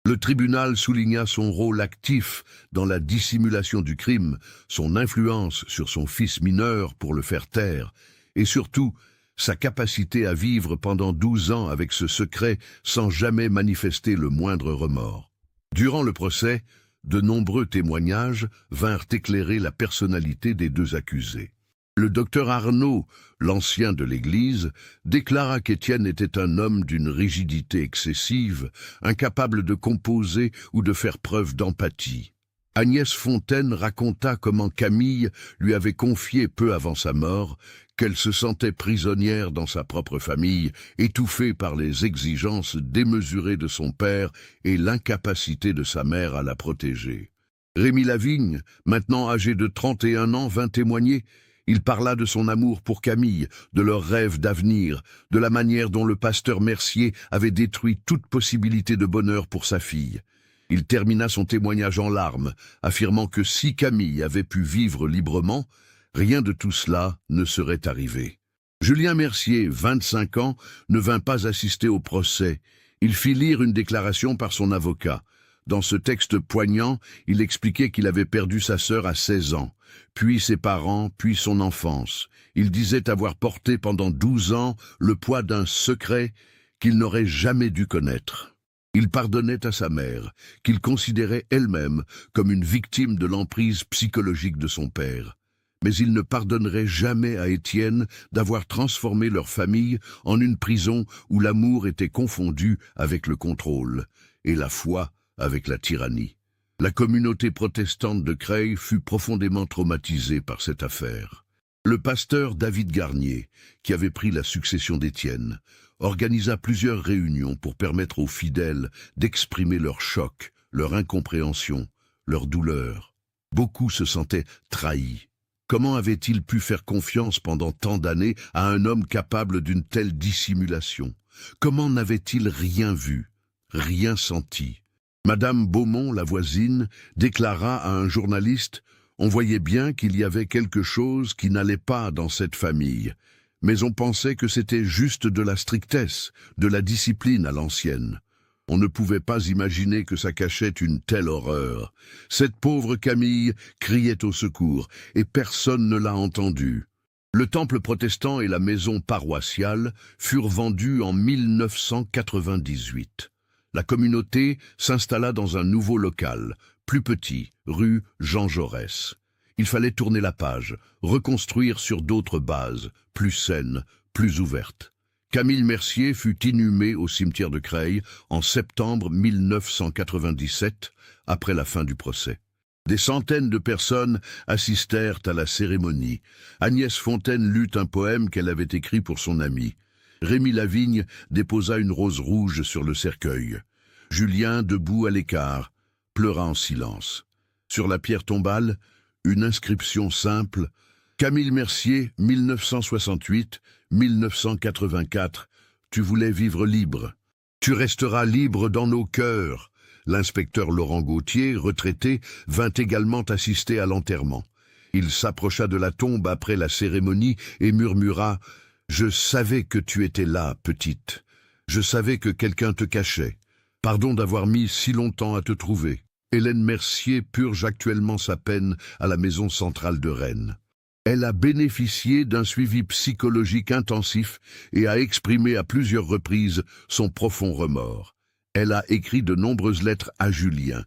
Le tribunal souligna son rôle actif dans la dissimulation du crime, son influence sur son fils mineur pour le faire taire, et surtout sa capacité à vivre pendant 12 ans avec ce secret sans jamais manifester le moindre remords. Durant le procès, de nombreux témoignages vinrent éclairer la personnalité des 2 accusés. Le docteur Arnaud, l'ancien de l'Église, déclara qu'Étienne était un homme d'une rigidité excessive, incapable de composer ou de faire preuve d'empathie. Agnès Fontaine raconta comment Camille lui avait confié peu avant sa mort qu'elle se sentait prisonnière dans sa propre famille, étouffée par les exigences démesurées de son père et l'incapacité de sa mère à la protéger. Rémi Lavigne, maintenant âgé de 31 ans, vint témoigner. Il parla de son amour pour Camille, de leurs rêves d'avenir, de la manière dont le pasteur Mercier avait détruit toute possibilité de bonheur pour sa fille. Il termina son témoignage en larmes, affirmant que si Camille avait pu vivre librement, rien de tout cela ne serait arrivé. Julien Mercier, 25 ans, ne vint pas assister au procès. Il fit lire une déclaration par son avocat. Dans ce texte poignant, il expliquait qu'il avait perdu sa sœur à 16 ans, puis ses parents, puis son enfance. Il disait avoir porté pendant 12 ans le poids d'un secret qu'il n'aurait jamais dû connaître. Il pardonnait à sa mère, qu'il considérait elle-même comme une victime de l'emprise psychologique de son père. Mais il ne pardonnerait jamais à Étienne d'avoir transformé leur famille en une prison où l'amour était confondu avec le contrôle, et la foi avec la tyrannie. La communauté protestante de Creil fut profondément traumatisée par cette affaire. Le pasteur David Garnier, qui avait pris la succession d'Étienne, organisa plusieurs réunions pour permettre aux fidèles d'exprimer leur choc, leur incompréhension, leur douleur. Beaucoup se sentaient trahis. Comment avait-il pu faire confiance pendant tant d'années à un homme capable d'une telle dissimulation? Comment n'avait-il rien vu, rien senti? Madame Beaumont, la voisine, déclara à un journaliste « On voyait bien qu'il y avait quelque chose qui n'allait pas dans cette famille, mais on pensait que c'était juste de la strictesse, de la discipline à l'ancienne. On ne pouvait pas imaginer que ça cachait une telle horreur. Cette pauvre Camille criait au secours, et personne ne l'a entendue. » Le temple protestant et la maison paroissiale furent vendus en 1998. La communauté s'installa dans un nouveau local, plus petit, rue Jean Jaurès. Il fallait tourner la page, reconstruire sur d'autres bases, plus saines, plus ouvertes. Camille Mercier fut inhumée au cimetière de Creil en septembre 1997, après la fin du procès. Des centaines de personnes assistèrent à la cérémonie. Agnès Fontaine lut un poème qu'elle avait écrit pour son ami. Rémi Lavigne déposa une rose rouge sur le cercueil. Julien, debout à l'écart, pleura en silence. Sur la pierre tombale, une inscription simple. Camille Mercier, 1968-1984. Tu voulais vivre libre. Tu resteras libre dans nos cœurs. L'inspecteur Laurent Gauthier, retraité, vint également assister à l'enterrement. Il s'approcha de la tombe après la cérémonie et murmura « Je savais que tu étais là, petite. Je savais que quelqu'un te cachait. Pardon d'avoir mis si longtemps à te trouver. » Hélène Mercier purge actuellement sa peine à la maison centrale de Rennes. Elle a bénéficié d'un suivi psychologique intensif et a exprimé à plusieurs reprises son profond remords. Elle a écrit de nombreuses lettres à Julien,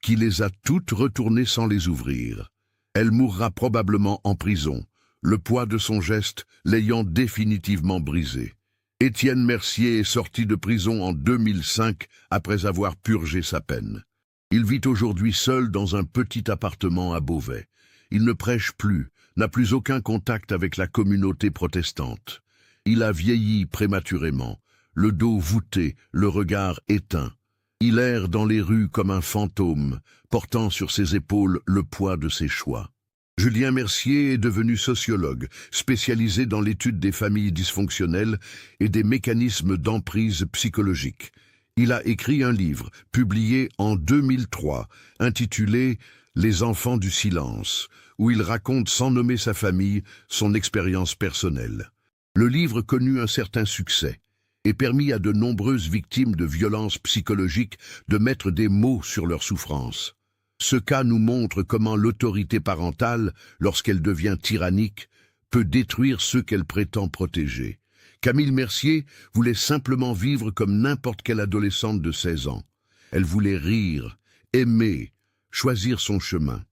qui les a toutes retournées sans les ouvrir. Elle mourra probablement en prison, le poids de son geste l'ayant définitivement brisé. Étienne Mercier est sorti de prison en 2005 après avoir purgé sa peine. Il vit aujourd'hui seul dans un petit appartement à Beauvais. Il ne prêche plus, n'a plus aucun contact avec la communauté protestante. Il a vieilli prématurément, le dos voûté, le regard éteint. Il erre dans les rues comme un fantôme, portant sur ses épaules le poids de ses choix. Julien Mercier est devenu sociologue, spécialisé dans l'étude des familles dysfonctionnelles et des mécanismes d'emprise psychologique. Il a écrit un livre, publié en 2003, intitulé « Les enfants du silence », où il raconte sans nommer sa famille son expérience personnelle. Le livre connut un certain succès et permit à de nombreuses victimes de violences psychologiques de mettre des mots sur leurs souffrances. Ce cas nous montre comment l'autorité parentale, lorsqu'elle devient tyrannique, peut détruire ceux qu'elle prétend protéger. Camille Mercier voulait simplement vivre comme n'importe quelle adolescente de 16 ans. Elle voulait rire, aimer, choisir son chemin.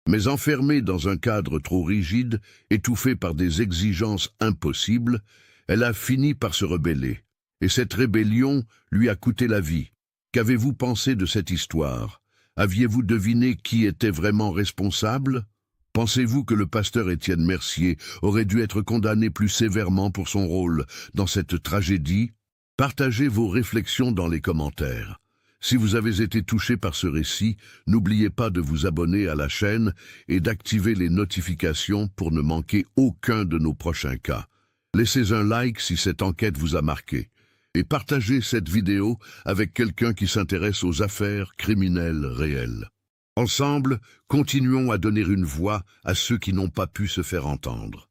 Mais enfermée dans un cadre trop rigide, étouffée par des exigences impossibles, elle a fini par se rebeller. Et cette rébellion lui a coûté la vie. Qu'avez-vous pensé de cette histoire ? Aviez-vous deviné qui était vraiment responsable ? Pensez-vous que le pasteur Étienne Mercier aurait dû être condamné plus sévèrement pour son rôle dans cette tragédie ? Partagez vos réflexions dans les commentaires. Si vous avez été touché par ce récit, n'oubliez pas de vous abonner à la chaîne et d'activer les notifications pour ne manquer aucun de nos prochains cas. Laissez un like si cette enquête vous a marqué. Et partagez cette vidéo avec quelqu'un qui s'intéresse aux affaires criminelles réelles. Ensemble, continuons à donner une voix à ceux qui n'ont pas pu se faire entendre.